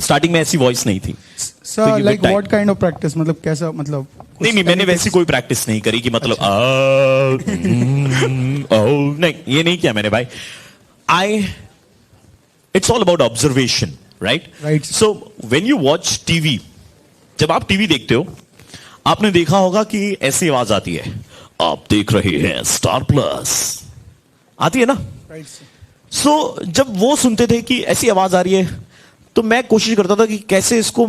Starting में ऐसी वॉइस नहीं थी sir. Like what kind of practice, मतलब कैसा, मतलब नहीं मैंने वैसी कोई प्रैक्टिस नहीं करी कि मतलब नहीं, ये नहीं किया मैंने भाई। It's all about observation, right. So when you watch TV, जब आप टीवी देखते हो, आपने देखा होगा कि ऐसी आवाज आती है, आप देख रहे हैं स्टार प्लस, आती है ना। सो जब वो सुनते थे कि ऐसी आवाज आ रही है, तो मैं कोशिश करता था कि कैसे इसको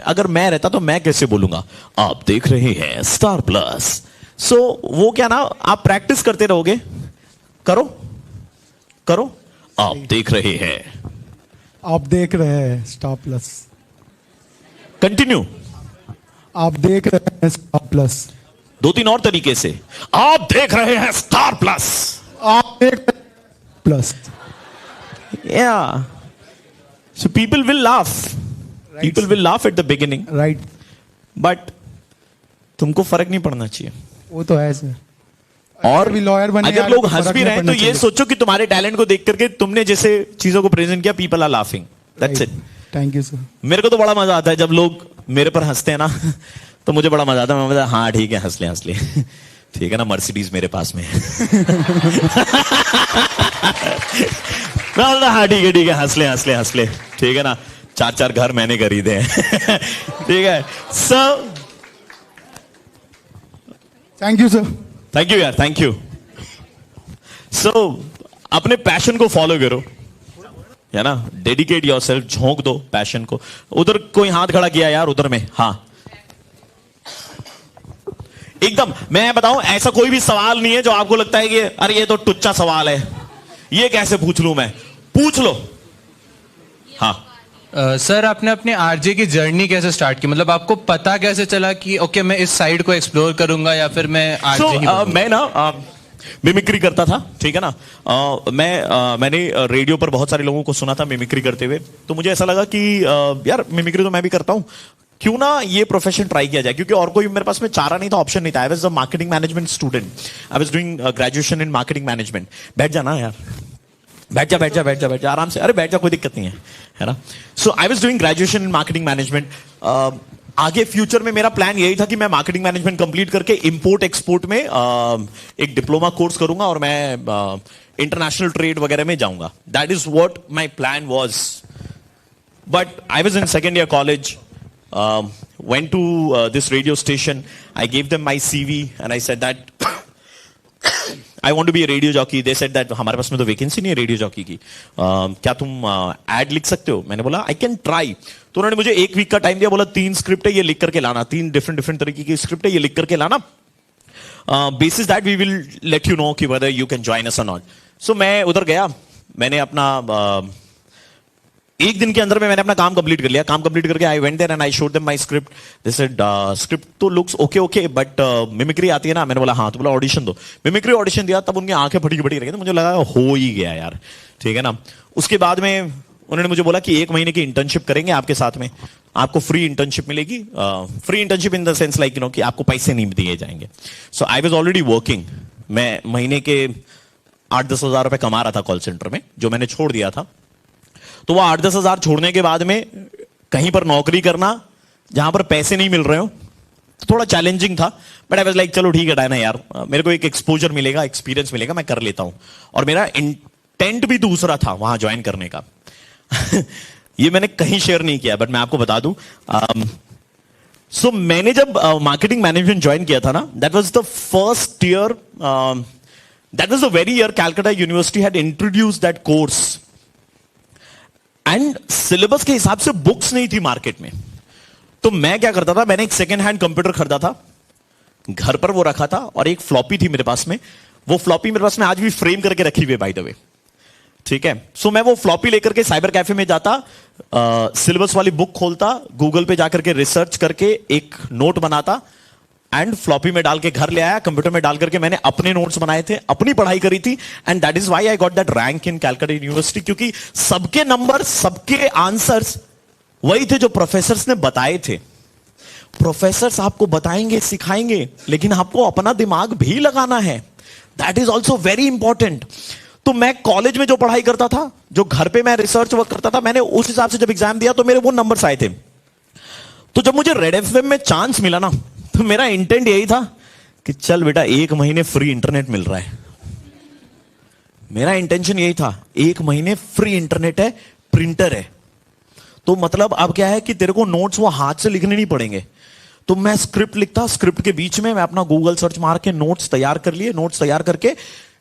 अगर मैं रहता तो मैं कैसे बोलूंगा, आप देख रहे हैं स्टार प्लस। सो वो क्या ना, आप प्रैक्टिस करते रहोगे, करो आप देख रहे हैं स्टार प्लस, कंटिन्यू आप देख रहे हैं स्टार प्लस, 2-3 और तरीके से, आप देख रहे हैं स्टार प्लस, आप देख प्लस। या so people will laugh, people will laugh at the beginning, right, but तुमको फर्क नहीं पड़ना चाहिए। वो तो है सर। और भी लॉयर बने, अगर लोग हंस भी रहे हैं तो ये सोचो कि तुम्हारे टैलेंट को देख करके तुमने जैसे चीजों को प्रेजेंट किया, people are laughing, that's it. Thank you sir. मेरे को तो बड़ा मजा आता है जब लोग मेरे पर हंसते हैं ना, तो मुझे बड़ा मजा आता है। मैं बोलता हाँ ठीक है, हंस ले ठीक है ना, मर्सिडीज मेरे पास में है। मैं बोलता हाँ ठीक है, हंस ले ठीक है ना, 4 घर मैंने खरीदे हैं। ठीक है sir, thank you sir. Thank you यार, थैंक यू। सो अपने पैशन को फॉलो करो, है ना, डेडिकेट योरसेल्फ, झोंक दो पैशन को। उधर कोई हाथ खड़ा किया यार, उधर में, हाँ एकदम। मैं बताऊं, ऐसा कोई भी सवाल नहीं है जो आपको लगता है कि अरे ये तो टुच्चा सवाल है, ये कैसे पूछ लूं मैं, पूछ लो। हाँ सर, आपने अपने आरजे की जर्नी कैसे स्टार्ट की? मतलब आपको पता कैसे चला कि ओके मैं इस साइड को एक्सप्लोर करूंगा या फिर मैं आरजे ही बनूंगा? मैं ना मिमिक्री करता था, ठीक है ना। मैंने रेडियो पर बहुत सारे लोगों को सुना था मिमिक्री करते हुए, तो मुझे ऐसा लगा कि यार मिमिक्री तो मैं भी करता हूं, क्यों ना ये प्रोफेशन ट्राई किया जाए, क्योंकि और कोई मेरे पास में चारा नहीं था, ऑप्शन नहीं था। I was a marketing management student, I was doing graduation in marketing management. बैठ जाना यार, बैठ जा बैठ जा बैठ जा बैठ जा आराम से, अरे बैठ जा, कोई दिक्कत नहीं है ना। So I was doing graduation in marketing management. आगे फ्यूचर में मेरा प्लान यही था कि मैं मार्केटिंग मैनेजमेंट कंप्लीट करके इंपोर्ट एक्सपोर्ट में एक डिप्लोमा कोर्स करूंगा और मैं इंटरनेशनल ट्रेड वगैरह में जाऊंगा। That is what my plan was. But I was in second year college, went to this radio station. I gave them my CV and I said that I want to be a radio jockey. They said that हमारे पास में तो vacancy नहीं है radio jockey की, क्या तुम add लिख सकते हो? मैंने बोला आई कैन ट्राई। तो उन्होंने मुझे 1 वीक का टाइम दिया, बोला 3 स्क्रिप्ट है, ये लिख करके लाना, 3 डिफरेंट तरीके की स्क्रिप्ट है, ये लिख करके लाना, basis that we will let you know कि whether you can join us or not. So मैं उधर गया, मैंने अपना 1 दिन के अंदर में मैंने अपना काम कंप्लीट कर लिया। काम कंप्लीट करके I went there and I showed them my script. They said script तो looks okay okay but mimicry आती है ना? मैंने बोला हाँ। तो बोला ऑडिशन दो। मिमिक्री ऑडिशन दिया, तब उनकी आंखें फटी फटी रही, तो मुझे लगा हो ही गया यार, ठीक है ना। उसके बाद में उन्होंने मुझे बोला कि 1 महीने की इंटर्नशिप करेंगे आपके साथ में, आपको फ्री इंटर्नशिप मिलेगी। Free internship in the sense like you know कि आपको पैसे नहीं दिए जाएंगे। सो आई वाज ऑलरेडी वर्किंग। मैं महीने के 8-10 हज़ार रुपए कमा रहा था कॉल सेंटर में, जो मैंने छोड़ दिया था। तो वो 8-10 हज़ार छोड़ने के बाद में कहीं पर नौकरी करना जहां पर पैसे नहीं मिल रहे हो, तो थोड़ा चैलेंजिंग था। बट आई वाज लाइक चलो ठीक है डायना यार, मेरे को एक एक्सपोजर मिलेगा, एक्सपीरियंस मिलेगा, मैं कर लेता हूं। और मेरा इंटेंट भी दूसरा था वहां ज्वाइन करने का। ये मैंने कहीं शेयर नहीं किया, बट मैं आपको बता दूं। सो मैंने जब मार्केटिंग मैनेजमेंट ज्वाइन किया था ना, that was the first year, that was the very year Calcutta university had introduced that course. And syllabus के हिसाब से बुक्स नहीं थी मार्केट में। तो मैं क्या करता था, मैंने एक सेकेंड हैंड कंप्यूटर खरीदा था, घर पर वो रखा था, और एक फ्लॉपी थी मेरे पास में। वो फ्लॉपी मेरे पास में आज भी फ्रेम करके रखी हुई है बाय द वे, ठीक है। सो मैं वो फ्लॉपी लेकर के साइबर कैफे में जाता, सिलेबस वाली बुक खोलता, गूगल पे जाकर के रिसर्च करके एक नोट बनाता एंड फ्लॉपी में डाल के घर ले आया, कंप्यूटर में डाल करके मैंने अपने नोट्स बनाए थे, अपनी पढ़ाई करी थी। And that is why I got that rank in Calcutta university, क्योंकि सबके नंबर, सबके आंसर्स वही थे जो प्रोफेसर्स ने बताए थे। प्रोफेसर्स आपको बताएंगे, सिखाएंगे, लेकिन आपको अपना दिमाग भी लगाना है। That is also very important. तो मैं कॉलेज में जो पढ़ाई करता था, जो घर पे मैं रिसर्च वर्क करता था, मैंने उस हिसाब से जब एग्जाम दिया तो मेरे वो नंबर्स आए थे। तो जब मुझे रेड एफएम में चांस मिला ना, तो मेरा इंटेंट यही था कि चल बेटा 1 महीने फ्री इंटरनेट मिल रहा है। मेरा इंटेंशन यही था, 1 महीने फ्री इंटरनेट है, प्रिंटर है, तो मतलब अब क्या है कि तेरे को नोट्स वो हाथ से लिखने नहीं पड़ेंगे। तो मैं स्क्रिप्ट लिखता, स्क्रिप्ट के बीच में मैं अपना गूगल सर्च मार के नोट्स तैयार कर लिए। नोट्स तैयार करके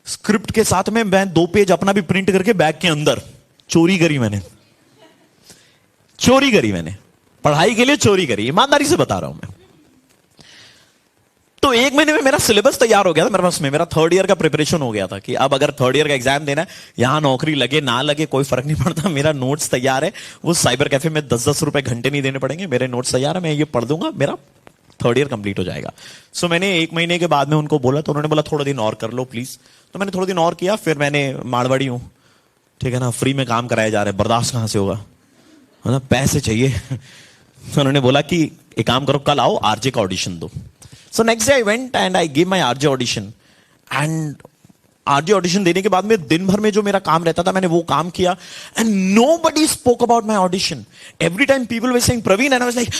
स्क्रिप्ट के साथ में मैं 2 पेज अपना भी प्रिंट करके बैग के अंदर चोरी करी मैंने, चोरी करी मैंने, पढ़ाई के लिए चोरी करी, ईमानदारी से बता रहा हूं मैं। तो 1 महीने में मेरा सिलेबस तैयार हो गया था मेरे पास में। मेरा 3rd ईयर का प्रिपरेशन हो गया था कि अब अगर 3rd ईयर का एग्जाम देना है, यहां नौकरी लगे ना लगे कोई फर्क नहीं पड़ता, मेरा नोट्स तैयार है। वो साइबर कैफे में 10-10 रुपए घंटे नहीं देने पड़ेंगे, मेरे नोट्स तैयार है, मैं ये पढ़ दूंगा, मेरा 3rd ईयर कंप्लीट हो जाएगा। सो मैंने 1 महीने के बाद में उनको बोला, तो उन्होंने बोला थोड़ा दिन और कर लो प्लीज। तो मैंने थोड़ा दिन और किया। फिर मैंने मारवाड़ी हूं, ठीक है ना, फ्री में काम कराया जा रहा है, बर्दाश्त कहां से होगा, है ना, पैसे चाहिए। तो उन्होंने बोला कि एक काम करो, कल आओ, आरजे का ऑडिशन दो। So next day I went and I gave my RJ audition. And RJ audition देने के बाद में दिन भर में जो मेरा काम रहता था, मैंने वो काम किया। And nobody spoke about my audition. Every time people were saying Praveen, and I was like,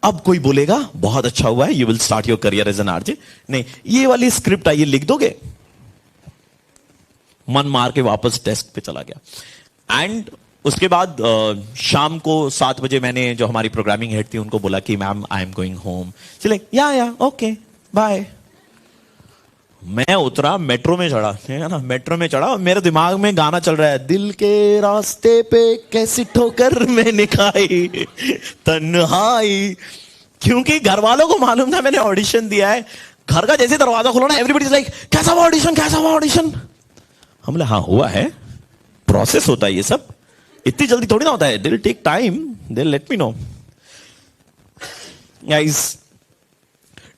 अब कोई बोलेगा बहुत अच्छा हुआ है, you will start your career as an RJ. नहीं, ये वाली स्क्रिप्ट आई, ये लिख दोगे? मन मार के वापस डेस्क पे चला गया। एंड उसके बाद शाम को 7 बजे मैंने जो हमारी प्रोग्रामिंग हेड थी उनको बोला कि ma'am I am going home. चले या ओके बाय। मैं उतरा, मेट्रो में चढ़ा, ठीक है ना, मेट्रो में चढ़ा और मेरे दिमाग में गाना चल रहा है, दिल के रास्ते पे कैसी ठोकर मैंने खाई तन्हाई, क्योंकि घर वालों को मालूम था मैंने ऑडिशन दिया है। घर का जैसे दरवाजा खुला ना, एवरीबडी इज लाइक कैसा हुआ ऑडिशन, कैसा हुआ ऑडिशन। हम बोले हाँ हुआ है, प्रोसेस होता है ये सब, इतनी जल्दी थोड़ी ना होता है, दिल टेक टाइम, दिल लेट मी नो। गाइस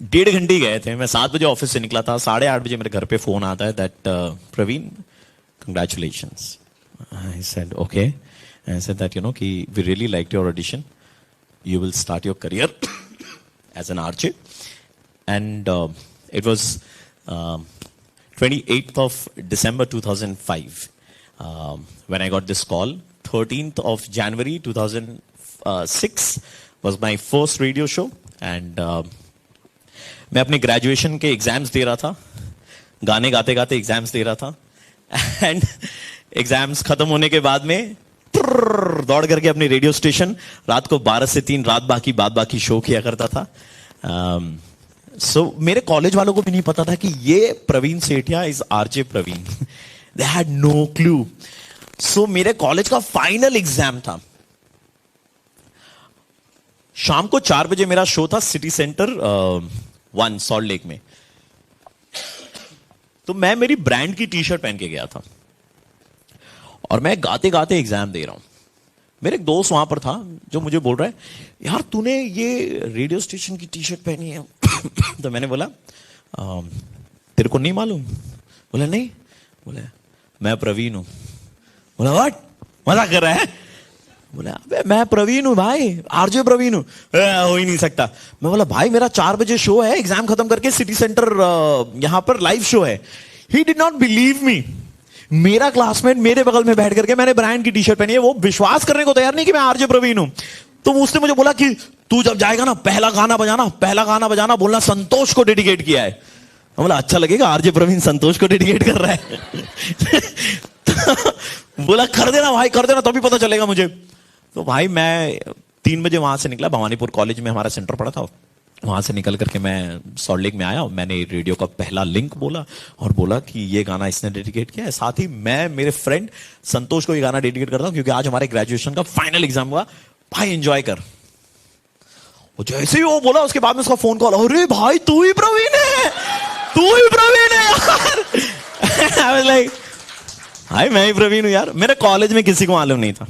1.5 घंटे गए थे, मैं 7 बजे ऑफिस से निकला था, 8:30 बजे मेरे घर पे फोन आता है that Praveen congratulations. I said okay, I said that you know कि we really liked your audition, you will start your career as an RJ, and it was 28th of December 2005 when I got this call. 13th of January 2006 was my first radio show, and मैं अपने graduation के exams दे रहा था, गाने गाते गाते exams दे रहा था, एंड एग्जाम्स खत्म होने के बाद में दौड़ करके अपने रेडियो स्टेशन रात को 12 से 3 रात बाकी शो किया करता था। सो मेरे कॉलेज वालों को भी नहीं पता था कि ये Praveen Sethia is RJ Praveen, they had no clue. So मेरे कॉलेज का फाइनल एग्जाम था, शाम को 4 बजे मेरा शो था सिटी सेंटर 1 सॉल्ट लेक में। तो मैं मेरी ब्रांड की टी शर्ट पहन के गया था और मैं गाते गाते एग्जाम दे रहा हूं। मेरे एक दोस्त वहां पर था जो मुझे बोल रहा है यार तूने ये रेडियो स्टेशन की टी शर्ट पहनी है तो मैंने बोला तेरे को नहीं मालूम? बोला नहीं। बोला मैं प्रवीण हूं। बोला व्हाट, मजाक कर रहा है? बोला अबे मैं प्रवीण हूं भाई, आरजे प्रवीण हूं। हो ही नहीं सकता। मैं बोला भाई मेरा 4 बजे शो है, एग्जाम खत्म करके सिटी सेंटर यहां पर लाइव शो है। He did not believe me. मेरा क्लासमेट मेरे बगल में बैठ करके, मैंने ब्रांड की टी शर्ट पहनी है, वो विश्वास करने को तैयार नहीं कि मैं आरजे प्रवीण हूं। तो उसने मुझे बोला कि तू जब जाएगा ना पहला गाना बजाना, बोलना संतोष को डेडिकेट किया है। मैं बोला अच्छा लगेगा, आरजे प्रवीण संतोष को डेडिकेट कर रहा है। तो बोला कर देना भाई, कर देना, तभी पता चलेगा मुझे। तो भाई मैं 3 बजे वहां से निकला, भवानीपुर कॉलेज में हमारा सेंटर पड़ा था, वहां से निकल करके मैं सॉल्ट लेक में आया। मैंने रेडियो का पहला लिंक बोला और बोला कि ये गाना इसने डेडिकेट किया है। साथ ही मैं मेरे फ्रेंड संतोष को ये गाना डेडिकेट करता हूं क्योंकि आज हमारे ग्रेजुएशन का फाइनल एग्जाम हुआ, भाई एंजॉय कर। वो जैसे ही वो बोला उसके बाद में उसका फोन कॉल, अरे भाई तू ही प्रवीण है, तू ही प्रवीण है यार। आई वाज लाइक भाई मैं ही प्रवीण हूं यार। मेरे कॉलेज में किसी को मालूम नहीं था,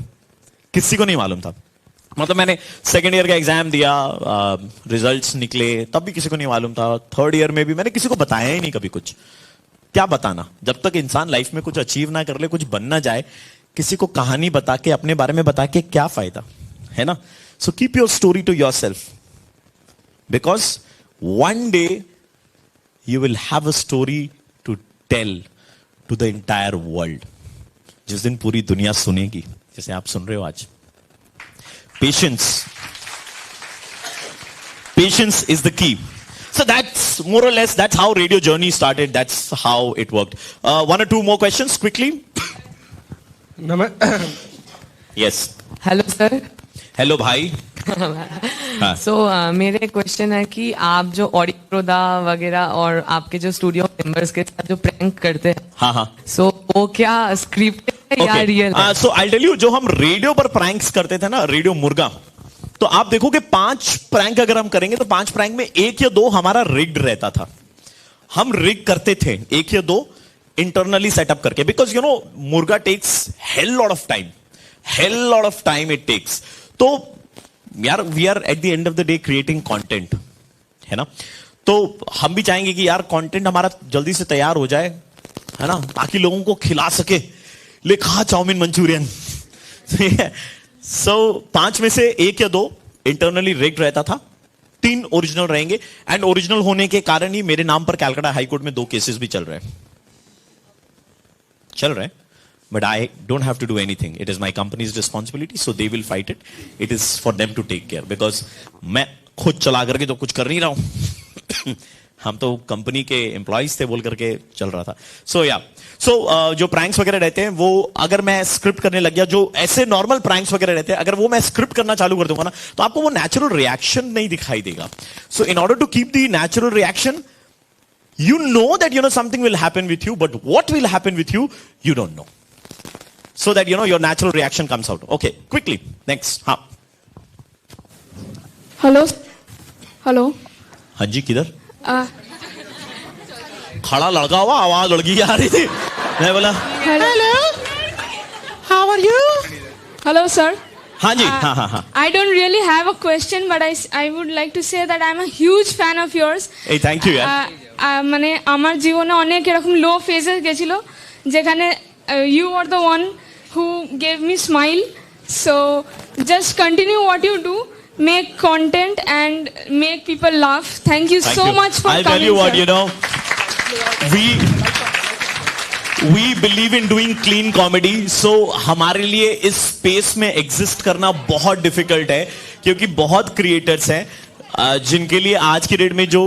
किसी को नहीं मालूम था। मतलब मैंने सेकेंड ईयर का एग्जाम दिया, रिजल्ट्स निकले, तब भी किसी को नहीं मालूम था। थर्ड ईयर में भी मैंने किसी को बताया ही नहीं कभी कुछ। क्या बताना, जब तक इंसान लाइफ में कुछ अचीव ना कर ले, कुछ बन ना जाए, किसी को कहानी बता के, अपने बारे में बता के क्या फायदा है ना। So keep your story to yourself, because one day you will have a story to tell to the entire world, जिस दिन पूरी दुनिया सुनेगी, जैसे आप सुन रहे हो आज। Patience is the key. So that's more or less, that's how radio journey started. That's how it worked. 1 or 2 more questions quickly. Yes. Hello sir. Hello भाई। सो मेरे क्वेश्चन है कि आप जो ऑडियोदा वगैरह और आपके जो स्टूडियो मेंबर्स के साथ जो प्रैंक करते हैं, हाँ, सो वो क्या स्क्रिप्ट है या real? So I tell you, जो हम रेडियो पर प्रैंक्स करते थे ना, रेडियो मुर्गा, तो आप देखोगे 5 प्रैंक अगर हम करेंगे तो 5 प्रैंक में 1 या 2 हमारा रिग्ड रहता था। हम रिग करते थे 1 या 2 इंटरनली सेटअप करके, बिकॉज यू नो मुर्गा takes hell lot of time it takes. तो यार we are at the end of the day creating content, है ना। तो हम भी चाहेंगे कि यार कंटेंट हमारा जल्दी से तैयार हो जाए, है ना, ताकि लोगों को खिला सके। ले खा चाउमीन मंचूरियन। सो 5 में से 1 या 2 इंटरनली रिग्ड रहता था, 3 ओरिजिनल रहेंगे। एंड ओरिजिनल होने के कारण ही मेरे नाम पर कलकत्ता हाईकोर्ट में 2 केसेस भी चल रहे हैं। But I don't have to do anything. It is my company's responsibility, so they will fight it. It is for them to take care, because मैं खुद चला करके तो कुछ कर नहीं रहा हूं। हम तो कंपनी के एम्प्लॉइज थे बोल करके चल रहा था। सो जो प्रैंक्स वगैरह रहते हैं, वो अगर मैं स्क्रिप्ट करने लग गया, जो ऐसे नॉर्मल प्रैंक्स वगैरह रहते हैं, अगर वो मैं स्क्रिप्ट करना चालू कर दूंगा ना, तो आपको वो नेचुरल रिएक्शन नहीं दिखाई देगा। So in order to keep the natural reaction, You know that, something will happen with you, but what will happen with you, you don't know. So that, your natural reaction comes out. Okay, quickly. Next. हाँ. Hello hello हाँ जी, किधर? खड़ा लड़का हुआ, आवाज लड़की की आ रही थी. मैं बोला, hello how are you hello sir हाँ जी, हाँ. I don't really have a question, but I would like to say that I'm a huge fan of yours. Hey, thank you, यार. মানে আমার জীবনে অনেক এরকম লো ফেজেস গেছিল যেখানে you were the one who gave me smile. So just continue what you do. Make content and make people laugh. Thank you Thank so you. much for I'll coming, tell you what, sir. we believe in doing clean comedy, so हमारे लिए इस space में exist करना बहुत difficult है, क्योंकि बहुत creators हैं जिनके लिए आज की डेट में जो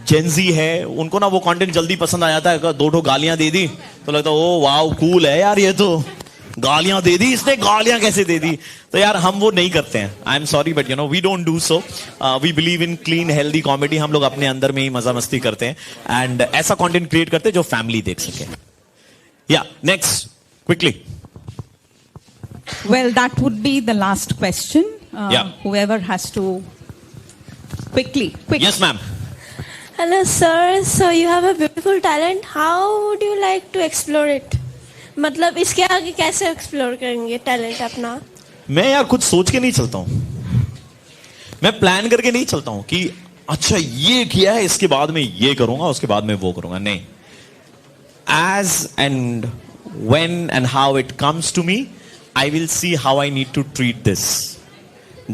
जेंजी है उनको ना वो कंटेंट जल्दी पसंद आ जाता है. दो गालियां दे दी तो लगता है ओ वाओ कूल है यार, ये तो गालियां दे दी इसने, गालियां कैसे दे दी. तो यार हम वो नहीं करते हैं. I am sorry but we don't do so. We believe in clean healthy comedy. हम लोग अपने अंदर में ही मजा मस्ती करते हैं एंड ऐसा कंटेंट क्रिएट करते हैं जो फैमिली देख सके. या next quickly. Well, that would be the last question. Yeah. Whoever has to quickly. Yes ma'am. Hello, sir. So you have a beautiful talent. How would you like to explore it? मतलब इसके आगे कैसे explore करेंगे talent अपना? मैं यार कुछ सोच के नहीं चलता हूं. मैं प्लान करके नहीं चलता हूं कि अच्छा ये किया है इसके बाद में ये करूंगा उसके बाद में वो करूंगा. नहीं. As and when and how it comes to me, I will see how I need to treat this.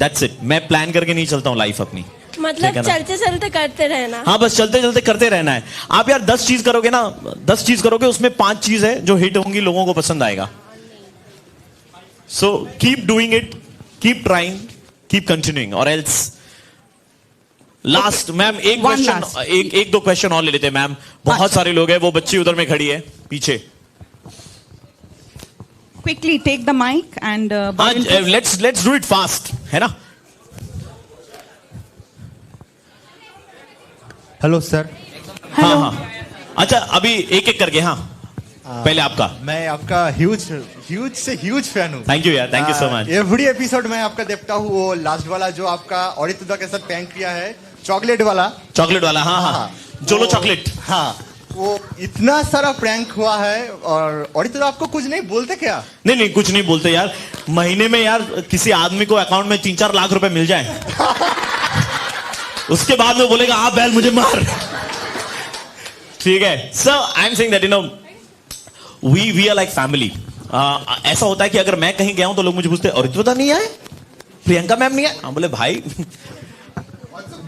That's it. मैं प्लान करके नहीं चलता हूं लाइफ अपनी. मतलब चलते चलते करते रहना. हाँ, बस चलते चलते करते रहना है. आप यार 10 चीज करोगे ना, 10 चीज करोगे उसमें 5 चीज है जो हिट होंगी, लोगों को पसंद आएगा. So keep doing it, keep trying, keep continuing, और एल्स. लास्ट मैम एक क्वेश्चन, एक दो क्वेश्चन और ले लेते हैं मैम. बहुत सारे लोग हैं. वो बच्ची उधर में खड़ी है पीछे. Quickly take the mic and let's do it fast, है ना. Hello sir. हाँ. अच्छा अभी एक एक करके. हाँ, पहले आपका. मैं आपका ह्यूज से ह्यूज फैन हूँ. थैंक यू यार, thank you so much. Every episode मैं आपका देखता हूँ. वो लास्ट वाला जो आपका ऑरितुदा के साथ प्रैंक किया है, चॉकलेट वाला. हाँ. जोलो चॉकलेट. हाँ, वो इतना सारा प्रैंक हुआ है. और ऑरितुदा आपको कुछ नहीं बोलते क्या? नहीं कुछ नहीं बोलते यार. महीने में यार किसी आदमी को अकाउंट में 3-4 लाख रुपए मिल जाए उसके बाद में बोलेगा आप बैल मुझे मार. ठीक है. So I am saying that we are like family. ऐसा होता है कि अगर मैं कहीं गया हूं तो लोग मुझे पूछते हैं ऑरितुदा नहीं आए, प्रियंका मैम नहीं आए. हम बोले भाई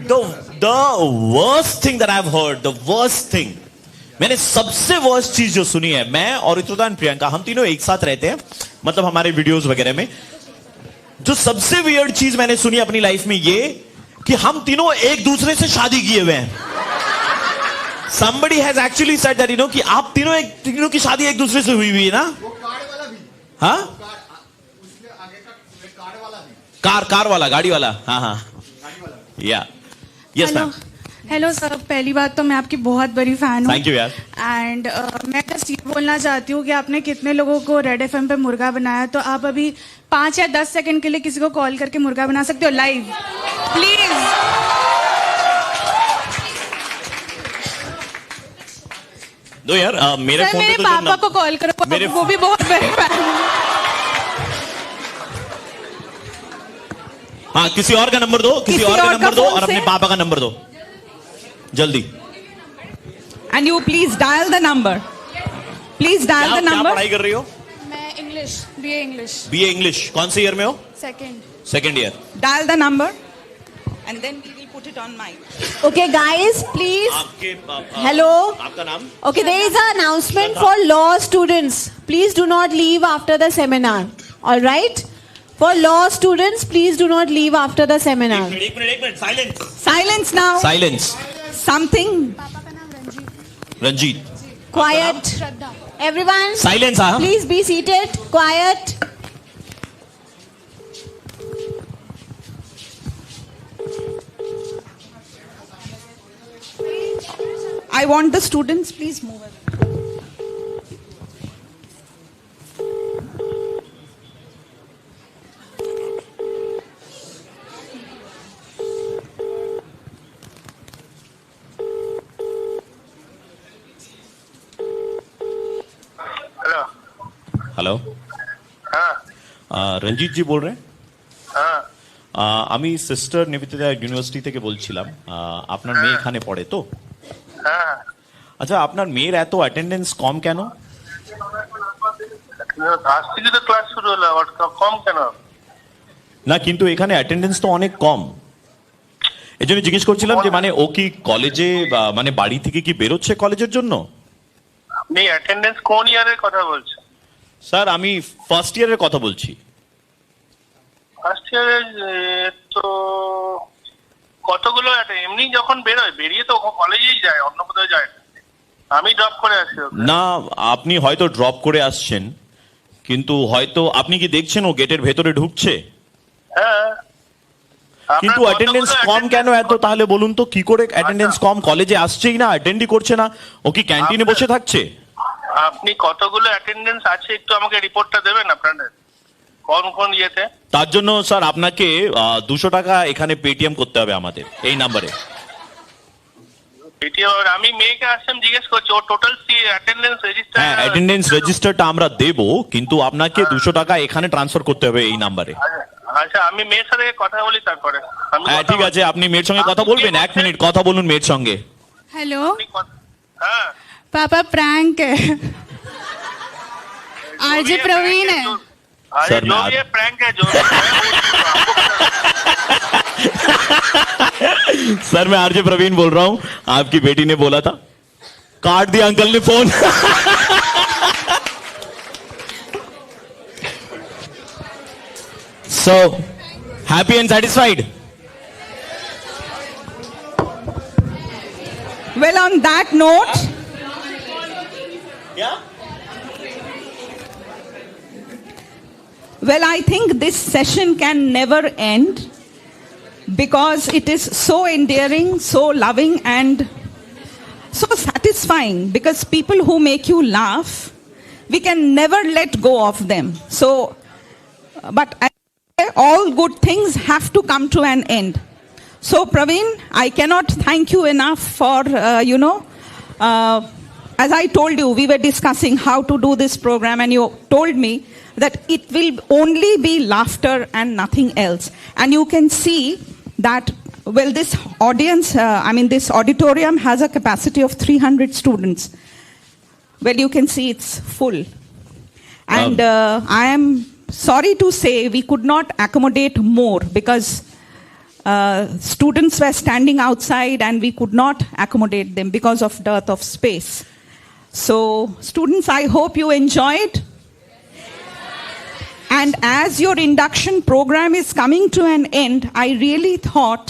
the worst thing that I have heard, the worst thing, मैंने सबसे वर्स्ट चीज जो सुनी है, मैं ऑरितुदा एंड प्रियंका हम तीनों एक साथ रहते हैं, मतलब हमारे वीडियोस वगैरह में, जो सबसे वियर्ड चीज मैंने सुनी अपनी लाइफ में ये कि हम तीनों एक दूसरे से शादी किए हुए हैं. Somebody has actually said that कि आप तीनों की शादी एक दूसरे से हुई है ना. हाँ, कार वाला, गाड़ी वाला. हाँ. या यस मैम. हेलो सर, पहली बात तो मैं आपकी बहुत बड़ी फैन हूँ. थैंक यू यार. एंड मैं बस ये बोलना चाहती हूँ कि आपने कितने लोगों को रेड एफएम पे मुर्गा बनाया, तो आप अभी 5 या 10 सेकंड के लिए किसी को कॉल करके मुर्गा बना सकते हो लाइव, प्लीज. दो यार. मेरे फोन मेरे पे पापा को कॉल करो, वो भी बहुत बड़े फैन हैं. हाँ, किसी और का नंबर दो, किसी और का नंबर दो और अपने पापा का नंबर दो जल्दी. and you please dial the number. Please dial the number. क्या पढ़ाई कर रही हो? मैं English, BA English. BA English. कौन से ईयर में हो? Second year. Dial the number and then we will put it on mic. Okay, guys, please. आपके Hello. आपका नाम? Okay, there is an announcement for law students. Please do not leave after the seminar. All right? For law students, please do not leave after the seminar. एक minute. Silence. Silence now. Silence. Something. Ranjit. Quiet. Everyone. Silence, हाँ. Please be seated. Quiet. I want the students, please move it. Hello, Ranjit ji বল রে? আমি sister Nivedita university থেকে বলছিলাম। আপনার মেয়ে এখানে পড়ে তো? আচ্ছা, আপনার মেয়ের এত অ্যাটেন্ডেন্স কম কেন? আজ থেকে তো ক্লাস শুরু হলো, আবার কম কেন? না, কিন্তু এখানে অ্যাটেন্ডেন্স তো অনেক কম। এই জন্য জিজ্ঞেস করছিলাম যে মানে ও কি কলেজে মানে বাড়ি থেকে কি বেরোচ্ছে কলেজের জন্য? আপনি অ্যাটেন্ডেন্স কোন ইয়ারের কথা বলছেন? স্যার, আমি ফার্স্ট ইয়ারের কথা বলছি। ফার্স্ট ইয়ারে তো কতগুলো এমনি যখন বেরোয়, বেরিয়ে তো কলেজেই যায়, অন্য কোথাও যায় না। আমি ড্রপ করে আসি ওকে। না, আপনি হয়তো ড্রপ করে আসছেন, কিন্তু হয়তো আপনি কি দেখছেন ও গেটের ভেতরে ঢুকছে? হ্যাঁ। কিন্তু অ্যাটেন্ডেন্স কম কেন এত? তাহলে বলুন তো কি করে অ্যাটেন্ডেন্স কম? কলেজে আসছেই না, অ্যাটেন্ডই করছে না, ও কি ক্যান্টিনে বসে থাকছে? আপনি কতগুলো অ্যাটেন্ডেন্স আছে একটু আমাকে রিপোর্টটা দেবেন আপনাদের, কোন কোন ইয়েতে? তার জন্য স্যার আপনাকে 200 টাকা এখানে পেটিএম করতে হবে আমাদের এই নাম্বারে। পেটিএম? আমি মেয়েকে আসলাম জিজ্ঞেস করছি, ও টোটাল অ্যাটেন্ডেন্স রেজিস্টার? হ্যাঁ, অ্যাটেন্ডেন্স রেজিস্টারটা আমরা দেব, কিন্তু আপনাকে 200 টাকা এখানে ট্রান্সফার করতে হবে এই নাম্বারে। আচ্ছা, আমি মেয়ের সাথে কথা বলি তারপরে। হ্যাঁ, ঠিক আছে, আপনি মেয়ের সঙ্গে কথা বলবেন। 1 মিনিট কথা বলুন মেয়ের সঙ্গে। हेलो হ্যাঁ पापा, प्रैंक है। आरजे प्रवीण है। अरे जो ये प्रैंक है, जो सर, मैं आरजे प्रवीण बोल रहा हूँ। आपकी बेटी ने बोला था, काट दिया अंकल ने phone. So, happy and satisfied? Well, on that note, well, I think this session can never end because it is so endearing, so loving, and so satisfying. Because people who make you laugh, we can never let go of them. So, but all good things have to come to an end. So, Praveen, I cannot thank you enough for, as I told you, we were discussing how to do this program, and you told me that it will only be laughter and nothing else. And you can see that, well, this audience, this auditorium has a capacity of 300 students. Well, you can see it's full. And I am sorry to say we could not accommodate more because students were standing outside and we could not accommodate them because of dearth of space. So, students, I hope you enjoyed. And as your induction program is coming to an end, I really thought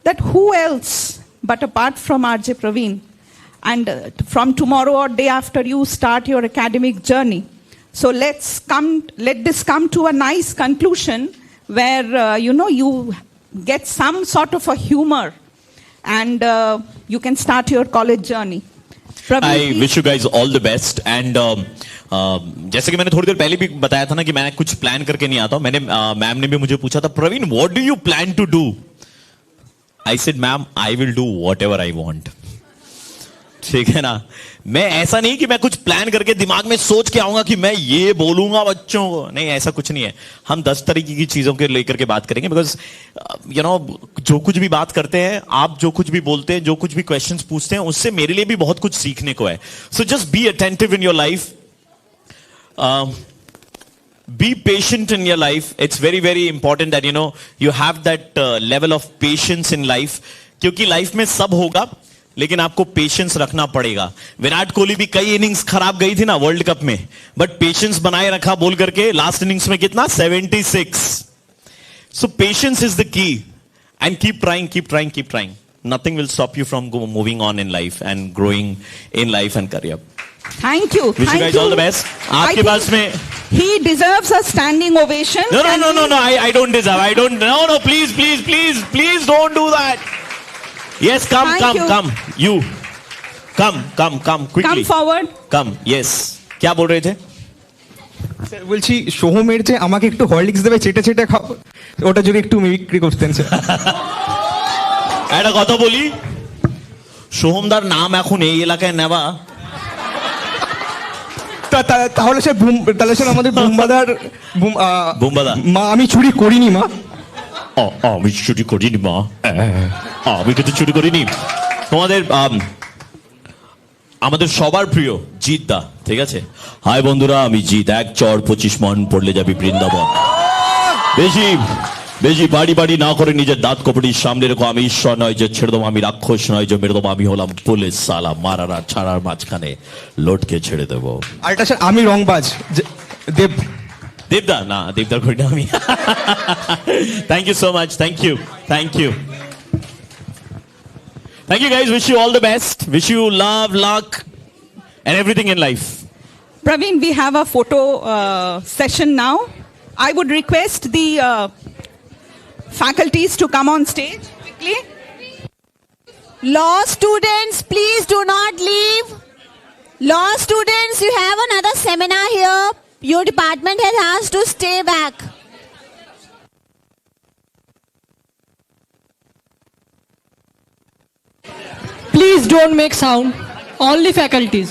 that who else but apart from RJ Praveen, and from tomorrow or day after you start your academic journey. So let this come to a nice conclusion where, you get some sort of a humor and you can start your college journey. I wish you guys all the best. And जैसे कि मैंने थोड़ी देर पहले भी बताया था ना कि मैं कुछ प्लान करके नहीं आता हूं। मैंने मैम ने भी मुझे पूछा था, Praveen, what do you plan to do? I said, ma'am, I will do whatever I want. ठीक है ना? मैं ऐसा नहीं कि मैं कुछ प्लान करके दिमाग में सोच के आऊंगा कि मैं ये बोलूंगा बच्चों को। नहीं, ऐसा कुछ नहीं है। हम 10 तरीके की चीजों के लेकर के बात करेंगे। बिकॉज जो कुछ भी बात करते हैं, आप जो कुछ भी बोलते हैं, जो कुछ भी क्वेश्चंस पूछते हैं, उससे मेरे लिए भी बहुत कुछ सीखने को है। So just be attentive in your life, be patient in your life. It's very very important that you have that level of patience in life, क्योंकि लाइफ में सब होगा लेकिन आपको पेशेंस रखना पड़ेगा। विराट कोहली भी कई इनिंग्स खराब गई थी ना वर्ल्ड कप में, बट पेशेंस बनाए रखा बोल करके लास्ट इनिंग्स में कितना 76। So patience is the key and keep trying, keep trying, keep trying. Nothing will stop you from moving on in life and growing in life and career. Thank you. Wish you guys all the best. आपके पास में he deserves a standing ovation. No. I don't deserve. I don't. No. Please don't do that. Yes, come. You. Come come come quickly Come forward. Come yes क्या बोल रहे थे sir বলছি সোহমের যে আমাকে একটু হরলিক্স দেবে চেটে চেটে খাও ওটা যদি একটু মিমিক্রি করতেন স্যার একটা কথা বলি সোহমদার নাম এখন এই এলাকায় নেওয়া তাহলে স্যার তাহলে স্যার আমাদের বুম্বাদার বুম্বাদা মা আমি চুরি করিনি মা আমি চুরি করিনি মা আমি কিন্তু চুরি করিনি তোমাদের আমাদের সবার প্রিয় জিৎ দা ঠিক আছে হাই বন্ধুরা আমি জিৎ 1 চর 25 মন পড়লে যাবি বৃন্দাবন বেশি বেশি বাড়ি বাড়ি না করে নিজের দাঁত কপড়ির সামনে রেখো আমি ঈশ্বর নয় যে ছেড়ে দেবো আমি রাক্ষস নয় যে মেরে দেবো আমি হলাম পুলিশ সালা মারার আর ছাড়ার মাঝখানে লোটকে ছেড়ে দেবো আরেকটা স্যার আমি রংবাজ দেব দেবদা না দেবদার করি না আমি thank you so much thank you thank you Thank you guys. Wish you all the best. Wish you love, luck, and everything in life. Praveen, we have a photo session now. I would request the faculties to come on stage quickly. Law students, please do not leave. Law students, you have another seminar here. Your department head has to stay back. Please don't make sound. Only faculties.